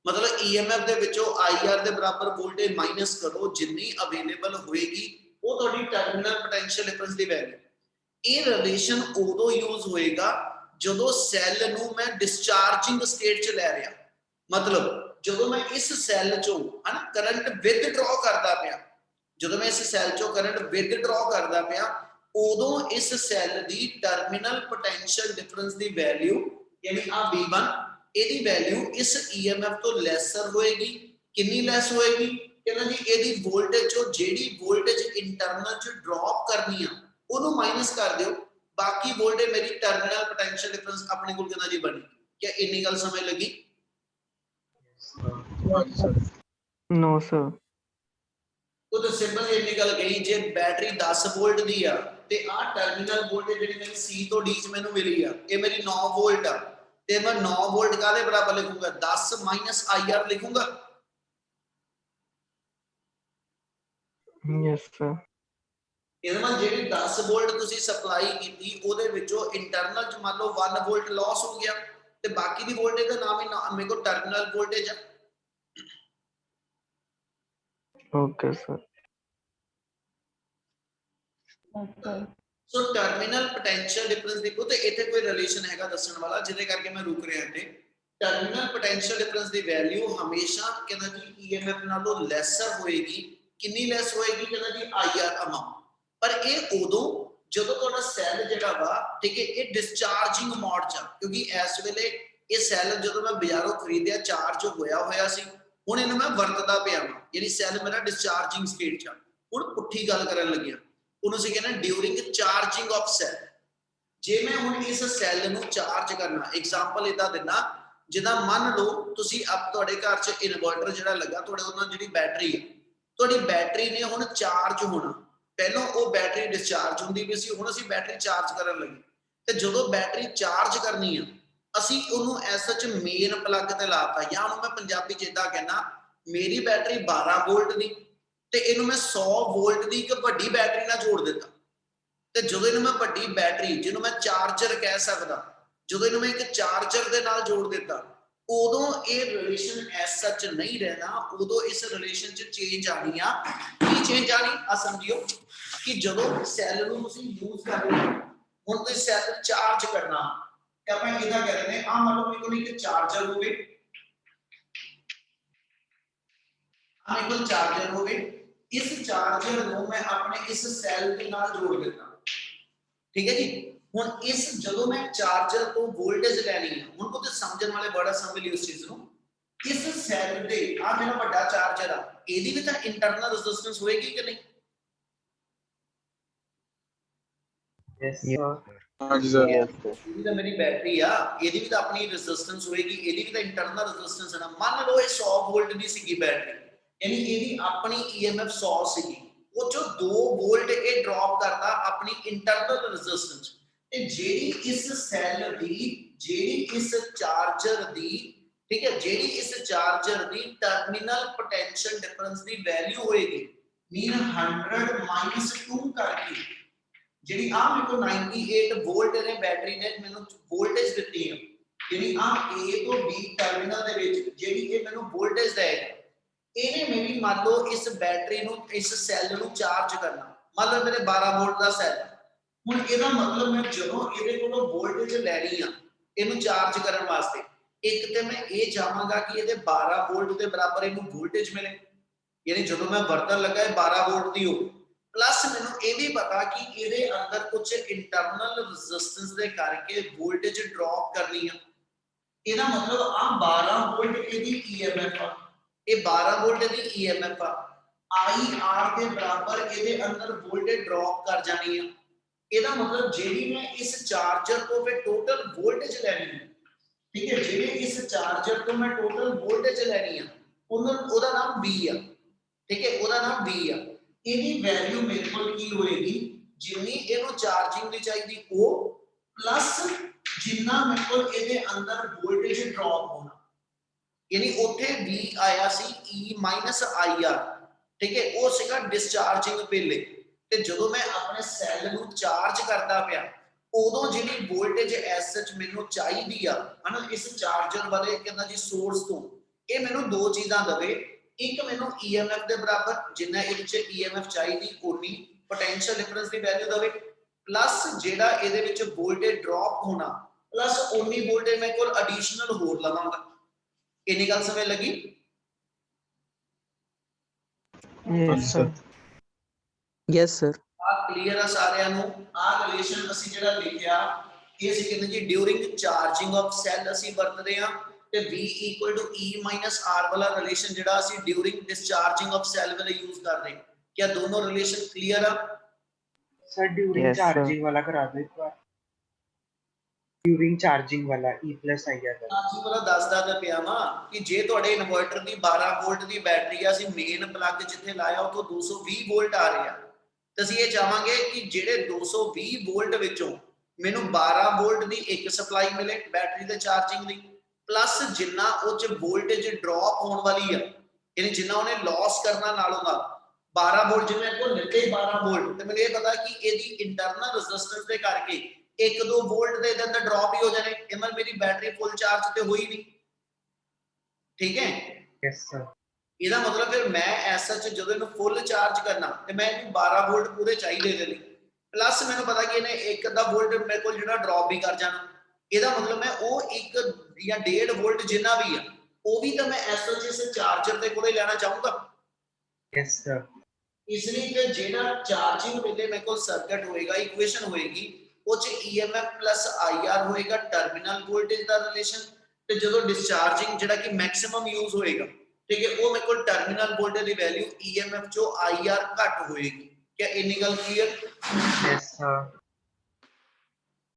मतलब ईएमएफ ਦੇ ਵਿੱਚੋਂ आईआर ਦੇ ਬਰਾਬਰ ਵੋਲਟੇਜ ਮਾਈਨਸ ਕਰੋ ਜਿੰਨੀ ਅਵੇਲੇਬਲ ਹੋਏਗੀ ਉਹ ਤੁਹਾਡੀ ਟਰਮੀਨਲ ਪੋਟੈਂਸ਼ੀਅਲ ਡਿਫਰੈਂਸ ਦੀ ਵੈਲਿਊ। ਇਹ ਰਿਲੇਸ਼ਨ ਉਦੋਂ ਯੂਜ਼ ਹੋਏਗਾ ਜਦੋਂ ਸੈੱਲ ਨੂੰ ਮੈਂ ਡਿਸਚਾਰਜਿੰਗ ਸਟੇਟ 'ਚ ਲੈ ਰਿਹਾ। मतलब ਜਦੋਂ ਮੈਂ ਇਸ ਸੈੱਲ ਚੋਂ ਹਨਾ ਕਰੰਟ ਵਿਦਡਰਾ ਕਰਦਾ ਪਿਆ, ਜਦੋਂ ਮੈਂ ਇਸ ਸੈੱਲ ਚੋਂ ਕਰੰਟ ਵਿਦਡਰਾ ਕਰਦਾ ਪਿਆ ਉਦੋਂ ਇਸ ਸੈੱਲ ਦੀ ਟਰਮੀਨਲ ਪੋਟੈਂਸ਼ੀਅਲ ਡਿਫਰੈਂਸ ਦੀ ਵੈਲਿਊ ਯਾਨੀ ਆ V1 ਇਹਦੀ ਵੈਲਿਊ ਇਸ EMF ਤੋਂ ਲੈਸਰ ਹੋਏਗੀ। ਕਿੰਨੀ ਲੈਸ ਹੋਏਗੀ? ਕਹਿੰਦਾ ਜੀ ਇਹਦੀ ਵੋਲਟੇਜ ਚੋਂ ਜਿਹੜੀ ਵੋਲਟੇਜ ਇੰਟਰਨਲ ਚ ਡ੍ਰੌਪ ਕਰਨੀ ਆ ਉਹਨੂੰ ਮਾਈਨਸ ਕਰ ਦਿਓ, ਬਾਕੀ ਵੋਲਟੇਜ ਮੇਰੀ ਟਰਮੀਨਲ ਪੋਟੈਂਸ਼ੀਅਲ ਡਿਫਰੈਂਸ ਆਪਣੇ ਕੋਲ ਕਹਿੰਦਾ ਜੀ ਬਣੀ। क्या ਇੰਨੀ ਗੱਲ ਸਮਝ ਲੱਗੀ? No sir. ਉਹ ਤਾਂ ਸਿੰਪਲ ਇੰਨੀ ਗੱਲ ਕਹੀ ਜੇ ਬੈਟਰੀ 10 ਵੋਲਟ ਦੀ ਆ ਤੇ ਆ ਟਰਮੀਨਲ ਵੋਲਟੇਜ ਜਿਹੜੀ ਮੇਰੀ C ਤੋਂ D 'ਚ ਮੈਨੂੰ ਮਿਲੀ ਆ ਇਹ ਮੇਰੀ 9 ਵੋਲਟ ਆ ਤੇ ਮੈਂ 9 ਵੋਲਟ ਕਾਦੇ ਬਰਾਬਰ ਲਿਖੂੰਗਾ 10 ਮਾਈਨਸ IR ਲਿਖੂੰਗਾ। Yes sir. ਇਹਦੇ ਨਾਲ ਜਿਹੜੀ 10 ਵੋਲਟ ਤੁਸੀਂ ਸਪਲਾਈ ਕੀਤੀ ਉਹਦੇ ਵਿੱਚੋਂ ਇੰਟਰਨਲ ਚ ਮੰਨ ਲਓ 1 ਵੋਲਟ ਲਾਸ ਹੋ ਗਿਆ ਤੇ ਬਾਕੀ ਦੀ ਵੋਲਟੇਜ ਦਾ ਨਾਮ ਹੀ ਮੇਰੇ ਕੋਲ ਟਰਮੀਨਲ ਵੋਲਟੇਜ ਆ। Okay sir. Okay. ਸੋ ਟਰਮੀਨਲ ਪੋਟੈਂਸ਼ੀਅਲ ਡਿਫਰੈਂਸ ਦੇਖੋ ਤੇ ਇੱਥੇ ਕੋਈ ਰਿਲੇਸ਼ਨ ਹੈਗਾ ਦੱਸਣ ਵਾਲਾ ਜਿਹਦੇ ਕਰਕੇ ਮੈਂ ਰੁਕ ਰਿਹਾ ਤੇ ਟਰਮੀਨਲ ਪੋਟੈਂਸ਼ੀਅਲ ਡਿਫਰੈਂਸ ਦੀ ਵੈਲਿਊ ਹਮੇਸ਼ਾ ਕਹਿੰਦਾ ਜੀ EMF ਨਾਲੋਂ ਲੈਸਰ ਹੋਏਗੀ। ਕਿੰਨੀ ਲੈਸ ਹੋਏਗੀ? ਕਹਿੰਦਾ ਜੀ IR ਅਮਾਉਂਟ। ਪਰ ਇਹ ਉਦੋਂ ਜਦੋਂ ਤੁਹਾਡਾ ਸੈੱਲ ਜਿਹੜਾ ਵਾ ਠੀਕ ਹੈ ਇਹ ਡਿਸਚਾਰਜਿੰਗ ਮੋਡ 'ਚ ਆ ਕਿਉਂਕਿ ਇਸ ਵੇਲੇ ਇਹ ਸੈੱਲ ਜਦੋਂ ਮੈਂ ਬਾਜ਼ਾਰੋਂ ਖਰੀਦਿਆ ਚਾਰਜ ਹੋਇਆ ਸੀ ਹੁਣ ਇਹਨੂੰ ਮੈਂ ਵਰਤਦਾ ਪਿਆ ਵਾਂ ਜਿਹੜੀ ਸੈੱਲ ਮੇਰਾ ਡਿਸਚਾਰਜਿੰਗ ਸਟੇਟ 'ਚ ਆ। ਹੁਣ ਪੁੱਠੀ ਗੱਲ ਕਰਨ ਲੱਗਿਆ ਉਹਨੂੰ ਅਸੀਂ ਕਹਿੰਦੇ ਡਿਊਰਿੰਗ ਚਾਰਜਿੰਗ ਆਫ ਸੈੱਲ। ਜੇ ਮੈਂ ਹੁਣ ਇਸ ਸੈੱਲ ਨੂੰ ਚਾਰਜ ਕਰਨਾ ਐਗਜ਼ਾਮਪਲ ਇਦਾਂ ਦਿੰਦਾ ਜਿੱਦਾਂ ਮੰਨ ਲਓ ਤੁਸੀਂ ਤੁਹਾਡੇ ਘਰ 'ਚ ਇਨਵਰਟਰ ਜਿਹੜਾ ਲੱਗਾ ਤੁਹਾਡੇ ਉਹਨਾਂ ਜਿਹੜੀ ਬੈਟਰੀ ਹੈ ਤੁਹਾਡੀ ਬੈਟਰੀ ਨੇ ਹੁਣ ਚਾਰਜ ਹੋਣਾ। ਪਹਿਲਾਂ ਉਹ ਬੈਟਰੀ ਡਿਸਚਾਰਜ ਹੁੰਦੀ ਵੀ ਸੀ ਹੁਣ ਅਸੀਂ ਬੈਟਰੀ ਚਾਰਜ ਕਰਨ ਲੱਗੇ ਤੇ ਜਦੋਂ ਬੈਟਰੀ ਚਾਰਜ ਕਰਨੀ ਆ ਅਸੀਂ ਉਹਨੂੰ ਐਸਚ ਮੇਨ ਪਲੱਗ ਤੇ ਲਾਤਾ ਜਾਂ ਉਹਨੂੰ ਮੈਂ ਪੰਜਾਬੀ 'ਚ ਇਦਾਂ ਕਹਿਣਾ ਮੇਰੀ ਬੈਟਰੀ 12 ਵੋਲਟ ਦੀ ਤੇ ਇਹਨੂੰ ਮੈਂ 100 ਵੋਲਟ ਦੀ ਇੱਕ ਵੱਡੀ ਬੈਟਰੀ ਨਾਲ ਜੋੜ ਦਿੱਤਾ ਤੇ ਜਦੋਂ ਇਹਨੂੰ ਮੈਂ ਵੱਡੀ ਬੈਟਰੀ ਜਿਹਨੂੰ ਮੈਂ ਚਾਰਜਰ ਕਹਿ ਸਕਦਾ ਜਦੋਂ ਇਹਨੂੰ ਮੈਂ ਇੱਕ ਚਾਰਜਰ ਦੇ ਨਾਲ ਜੋੜ ਦਿੱਤਾ ਉਦੋਂ ਇਹ ਰਿਲੇਸ਼ਨ ਐਸ ਸੱਚ ਨਹੀਂ ਰਹਿਣਾ। ਉਦੋਂ ਇਸ ਰਿਲੇਸ਼ਨ 'ਚ ਚੇਂਜ ਆਣੀ ਆ। ਕੀ ਚੇਂਜ ਆਣੀ ਆ ਸਮਝਿਓ ਕਿ ਜਦੋਂ ਸੈੱਲ ਨੂੰ ਤੁਸੀਂ ਯੂਜ਼ ਕਰ ਰਹੇ ਹੋ ਹੁਣ ਤੁਸੀਂ ਸੈੱਲ ਚਾਰਜ ਕਰਨਾ ਤੇ ਆਪਾਂ ਇਹਦਾ ਕਹਿੰਦੇ ਨੇ ਆ ਮੰਨ ਲਓ ਮੇਰੇ ਕੋਲ ਇੱਕ ਚਾਰਜਰ ਹੋਵੇ ਮੇਰੇ ਕੋਲ ਚਾਰਜਰ ਹੋਵੇ ਇਸ ਚਾਰਜਰ ਨੂੰ ਮੈਂ ਆਪਣੇ ਇਸ ਸੈੱਲ ਦੇ ਨਾਲ ਜੋੜ ਦਿੱਤਾ ਠੀਕ ਹੈ ਜੀ। ਹੁਣ ਇਸ ਜਦੋਂ ਮੈਂ ਚਾਰਜਰ ਤੋਂ ਵੋਲਟੇਜ ਲੈਣੀ ਹੈ ਹੁਣ ਕੋਈ ਸਮਝਣ ਵਾਲੇ ਬੜਾ ਸਮਝ ਲਿਓ ਇਸ ਚੀਜ਼ ਨੂੰ ਇਸ ਸੈੱਲ ਦੇ ਆ ਜਿਹੜਾ ਵੱਡਾ ਚਾਰਜਰ ਆ ਇਹਦੀ ਵੀ ਤਾਂ ਇੰਟਰਨਲ ਰੈਜ਼ਿਸਟੈਂਸ ਹੋਏਗੀ ਕਿ ਨਹੀਂ? Yes sir. हाँ जी सर। ਇਹਦੀ ਤਾਂ ਮੇਰੀ ਬੈਟਰੀ ਆ ਇਹਦੀ ਵੀ ਤਾਂ ਆਪਣੀ ਰੈਜ਼ਿਸਟੈਂਸ ਹੋਏਗੀ ਇਹਦੀ ਵੀ ਤਾਂ ਇੰਟਰਨਲ ਰੈਜ਼ਿਸਟੈਂਸ ਹੈ ਨਾ। ਮੰਨ ਲਓ ਇਹ 100 ਵੋਲਟ ਦੀ ਸੀਗੀ ਬੈਟਰੀ ਯਾਨੀ ਇਹਦੀ ਆਪਣੀ EMF 100 ਸੀਗੀ ਉਹ ਚੋਂ 2 ਵੋਲਟ ਇਹ ਡ੍ਰੌਪ ਕਰਦਾ ਆਪਣੀ ਇੰਟਰਨਲ ਰੈਜ਼ਿਸਟੈਂਸ ਤੇ ਜਿਹੜੀ ਇਸ ਸੈੱਲ ਦੀ ਜਿਹੜੀ ਇਸ ਚਾਰਜਰ ਦੀ ਠੀਕ ਹੈ ਜਿਹੜੀ ਇਸ ਚਾਰਜਰ ਦੀ ਟਰਮੀਨਲ ਪੋਟੈਂਸ਼ੀਅਲ ਡਿਫਰੈਂਸ ਦੀ ਵੈਲਿਊ ਹੋਏਗੀ ਮੀਨ 100 -2 ਕਰਕੇ ਜਿਹੜੀ ਆ ਮੇਰੇ ਕੋਲ 98 ਵੋਲਟ ਨੇ ਬੈਟਰੀ ਨੇ ਮੈਨੂੰ ਵੋਲਟੇਜ ਦਿੱਤੀ ਹੈ ਯਾਨੀ ਆ A ਤੋਂ B ਟਰਮੀਨਲ ਦੇ ਵਿੱਚ ਜਿਹੜੀ ਇਹ ਮੈਨੂੰ ਵੋਲਟੇਜ ਦੇਗਾ ਇਹਨੇ ਮੇਰੀ ਮੰਨ ਲਓ ਇਸ ਬੈਟਰੀ ਨੂੰ ਇਸ ਸੈੱਲ ਨੂੰ ਚਾਰਜ ਕਰਨਾ ਮੰਨ ਲਓ ਮੇਰੇ 12 ਵੋਲਟ ਦਾ ਸੈੱਲ ਹੁਣ ਇਹਦਾ ਮਤਲਬ ਮੈਂ ਜਦੋਂ ਇਹਦੇ ਕੋਲੋਂ ਵੋਲਟੇਜ ਲੈਣੀ ਆ ਇਹਨੂੰ ਚਾਰਜ ਕਰਨ ਵਾਸਤੇ ਇੱਕ ਤੇ ਮੈਂ ਇਹ ਚਾਹਾਂਗਾ ਕਿ ਇਹਦੇ 12 ਵੋਲਟ ਦੇ ਬਰਾਬਰ ਇਹਨੂੰ ਵੋਲਟੇਜ ਮਿਲੇ ਯਾਨੀ ਜਦੋਂ ਮੈਂ ਵਰਤਣ ਲੱਗਾ ਇਹ 12 ਵੋਲਟ ਦੀ ਹੋ ਪਲੱਸ ਮੈਨੂੰ ਇਹ ਵੀ ਪਤਾ ਕਿ ਇਹਦੇ ਅੰਦਰ ਕੁਝ ਇੰਟਰਨਲ ਰੈਜ਼ਿਸਟੈਂਸ ਦੇ ਕਰਕੇ ਵੋਲਟੇਜ ਡ੍ਰੌਪ ਕਰਨੀ ਆ। ਇਹਦਾ ਮਤਲਬ ਆ 12 ਵੋਲਟ ਇਹਦੀ EMF ਆ ਇਹ 12 ਵੋਲਟ ਦੀ EMF ਆ IR ਦੇ ਬਰਾਬਰ ਇਹਦੇ ਅੰਦਰ ਵੋਲਟੇਜ ਡ੍ਰੌਪ ਕਰ ਜਾਣੀ ਆ ਇਹਦਾ ਮਤਲਬ ਜਿਹੜੀ ਮੈਂ ਇਸ ਚਾਰਜਰ ਤੋਂ ਫਿਰ ਟੋਟਲ ਵੋਲਟੇਜ ਲੈਣੀ ਹੈ, ਠੀਕ ਹੈ, ਜਿਹੜੇ ਇਸ ਚਾਰਜਰ ਤੋਂ ਮੈਂ ਟੋਟਲ ਵੋਲਟੇਜ ਲੈਣੀ ਆ ਉਹਦਾ ਨਾਮ V ਆ, ਠੀਕ ਹੈ, ਉਹਦਾ ਨਾਮ V ਆ। ਇਹਦੀ ਵੈਲਿਊ ਮੇਰੇ ਕੋਲ ਕੀ ਹੋਏਗੀ, ਜਿੰਨੀ ਇਹਨੂੰ ਚਾਰਜਿੰਗ ਦੀ ਚਾਹੀਦੀ ਉਹ ਪਲੱਸ ਜਿੰਨਾ ਮੇਰੇ ਕੋਲ ਇਹਦੇ ਅੰਦਰ ਵੋਲਟੇਜ ਡ੍ਰੌਪ ਹੋਣਾ, ਯਾਨੀ ਉੱਥੇ V ਆਇਆ ਸੀ E IR, ਠੀਕ ਹੈ, ਉਹ ਸੀਗਾ ਡਿਸਚਾਰਜਿੰਗ ਵੇਲੇ। ਤੇ ਜਦੋਂ ਮੈਂ ਆਪਣੇ ਸੈੱਲ ਨੂੰ ਚਾਰਜ ਕਰਦਾ ਪਿਆ ਉਦੋਂ ਜਿਹੜੀ ਵੋਲਟੇਜ ਐਸ ਸੱਚ ਮੈਨੂੰ ਚਾਹੀਦੀ ਆ ਹਨਾ, ਇਸ ਚਾਰਜਰ ਵਾਲੇ ਕਹਿੰਦਾ ਜੀ ਸੋਰਸ ਤੋਂ, ਇਹ ਮੈਨੂੰ ਦੋ ਚੀਜ਼ਾਂ ਦਵੇ, ਇੱਕ ਮੈਨੂੰ EMF ਦੇ ਬਰਾਬਰ ਜਿੰਨਾ ਇਹਦੇ ਚ EMF ਚਾਹੀਦੀ ਉਨੀ ਪੋਟੈਂਸ਼ੀਅਲ ਡਿਫਰੈਂਸ ਦੀ ਵੈਲਿਊ ਦਵੇ, ਪਲੱਸ ਜਿਹੜਾ ਇਹਦੇ ਵਿੱਚ ਵੋਲਟੇਜ ਡ੍ਰੌਪ ਹੋਣਾ ਪਲੱਸ ਉਨੀ ਵੋਲਟੇਜ ਮੈਂ ਕੋਲ ਐਡੀਸ਼ਨਲ ਹੋਰ ਲਵਾਂਗਾ। ਇੰਨੀ ਗੱਲ ਸਮਝ ਲੱਗੀ? Yes, sir. Yes sir. ਆ ਕਲੀਅਰ ਆ ਸਾਰਿਆਂ ਨੂੰ? ਆ ਰਿਲੇਸ਼ਨ ਅਸੀਂ ਜਿਹੜਾ ਲਿਖਿਆ ਇਹ ਅਸੀਂ ਕਹਿੰਦੇ ਜੀ ਡਿਊਰਿੰਗ ਚਾਰਜਿੰਗ ਆਫ ਸੈੱਲ ਅਸੀਂ ਵਰਤਦੇ ਆ, ਤੇ V E R ਵਾਲਾ ਰਿਲੇਸ਼ਨ ਜਿਹੜਾ ਅਸੀਂ ਡਿਊਰਿੰਗ ਡਿਸਚਾਰਜਿੰਗ ਆਫ ਸੈੱਲ ਵੇਲੇ ਯੂਜ਼ ਕਰਦੇ। क्या दोनों रिलेशन क्लियर है? Sir during Yes, sir. Charging वाला करा दो एक बार, ड्यूरिंग चार्जिंग वाला E+ IR वाला। ਅਸੀਂ ਪਹਿਲਾਂ ਦੱਸਦਾ ਤਾਂ ਪਿਆ ਵਾਂ ਕਿ ਜੇ ਤੁਹਾਡੇ ਇਨਵਰਟਰ ਦੀ 12 ਵੋਲਟ ਦੀ ਬੈਟਰੀ ਆ, ਅਸੀਂ ਮੇਨ ਪਲੱਗ ਜਿੱਥੇ ਲਾਇਆ ਉਥੋਂ 220 ਵੋਲਟ ਆ ਰਿਹਾ, ਤੇ ਅਸੀਂ ਇਹ ਚਾਹਾਂਗੇ ਕਿ ਜਿਹੜੇ 220 ਵੋਲਟ ਵਿੱਚੋਂ ਮੈਨੂੰ 12 ਵੋਲਟ ਦੀ ਇੱਕ ਸਪਲਾਈ ਮਿਲੇ ਬੈਟਰੀ ਦੇ ਚਾਰਜਿੰਗ ਲਈ, ਪਲੱਸ ਜਿੰਨਾ ਉਹ ਚ ਵੋਲਟੇਜ ਡ੍ਰੌਪ ਹੋਣ ਵਾਲੀ ਆ, ਯਾਨੀ ਜਿੰਨਾ ਉਹਨੇ ਲਾਸ ਕਰਨਾ ਨਾਲੋਂ ਨਾਲ 12 ਵੋਲਟ ਜਿਵੇਂ ਕੋ ਨਿਕਲੇ 12 ਵੋਲਟ, ਤੇ ਮੈਨੂੰ ਇਹ ਪਤਾ ਕਿ ਇਹਦੀ ਇੰਟਰਨਲ ਰੈਜ਼ਿਸਟੈਂਸ ਦੇ ਕਰਕੇ 1-2 ਵੋਲਟ ਦੇ ਅੰਦਰ ਡ੍ਰੌਪ ਹੀ ਹੋ ਜਾਣੇ, ਇਹ ਮਤਲਬ ਮੇਰੀ ਬੈਟਰੀ ਫੁੱਲ ਚਾਰਜ ਤੇ ਹੋਈ ਨਹੀਂ, ਠੀਕ ਹੈ। Yes sir. ਇਹਦਾ ਮਤਲਬ ਫਿਰ ਮੈਂ ਐਸਾ ਚ ਜਦੋਂ ਇਹਨੂੰ ਫੁੱਲ ਚਾਰਜ ਕਰਨਾ ਤੇ ਮੈਂ ਇਹਨੂੰ 12 ਵੋਲਟ ਪੂਰੇ ਚਾਹੀਦੇ ਦੇ ਲਈ, ਪਲੱਸ ਮੈਨੂੰ ਪਤਾ ਕਿ ਇਹਨੇ 1 ਵੋਲਟ ਮੇਰੇ ਕੋਲ ਜਿਹੜਾ ਡ੍ਰੌਪ ਵੀ ਕਰ ਜਾਣਾ, ਇਹਦਾ ਮਤਲਬ ਮੈਂ ਉਹ 1 ਜਾਂ 1.5 ਵੋਲਟ ਜਿੰਨਾ ਵੀ ਆ ਉਹ ਵੀ ਤਾਂ ਮੈਂ ਐਸਾ ਇਸ ਚਾਰਜਰ ਦੇ ਕੋਲੇ ਲੈਣਾ ਚਾਹੂੰਗਾ। Yes sir. ਇਸ ਲਈ ਕਿ ਜਿਹੜਾ ਚਾਰਜਿੰਗ ਵੇਲੇ ਮੇਰੇ ਕੋਲ ਸਰਕਟ ਹੋਏਗਾ, ਇਕੁਏਸ਼ਨ ਹੋਏਗੀ, ਉਹ ਚ EMF IR ਹੋਏਗਾ ਟਰਮੀਨਲ ਵੋਲਟੇਜ ਦਾ ਰਿਲੇਸ਼ਨ, ਤੇ ਜਦੋਂ ਡਿਸਚਾਰਜਿੰਗ ਜਿਹੜਾ ਕਿ ਮੈਕਸਿਮਮ ਯੂਜ਼ ਹੋਏਗਾ, ਠੀਕ ਹੈ, ਉਹ ਮੇਰੇ ਕੋਲ ਟਰਮੀਨਲ ਵੋਲਟੇਜ ਦੀ ਵੈਲਿਊ EMF ਚੋਂ IR ਘੱਟ ਹੋਏਗੀ। क्या ਇੰਨੀ ਗੱਲ ਕਲੀਅਰ? Yes sir.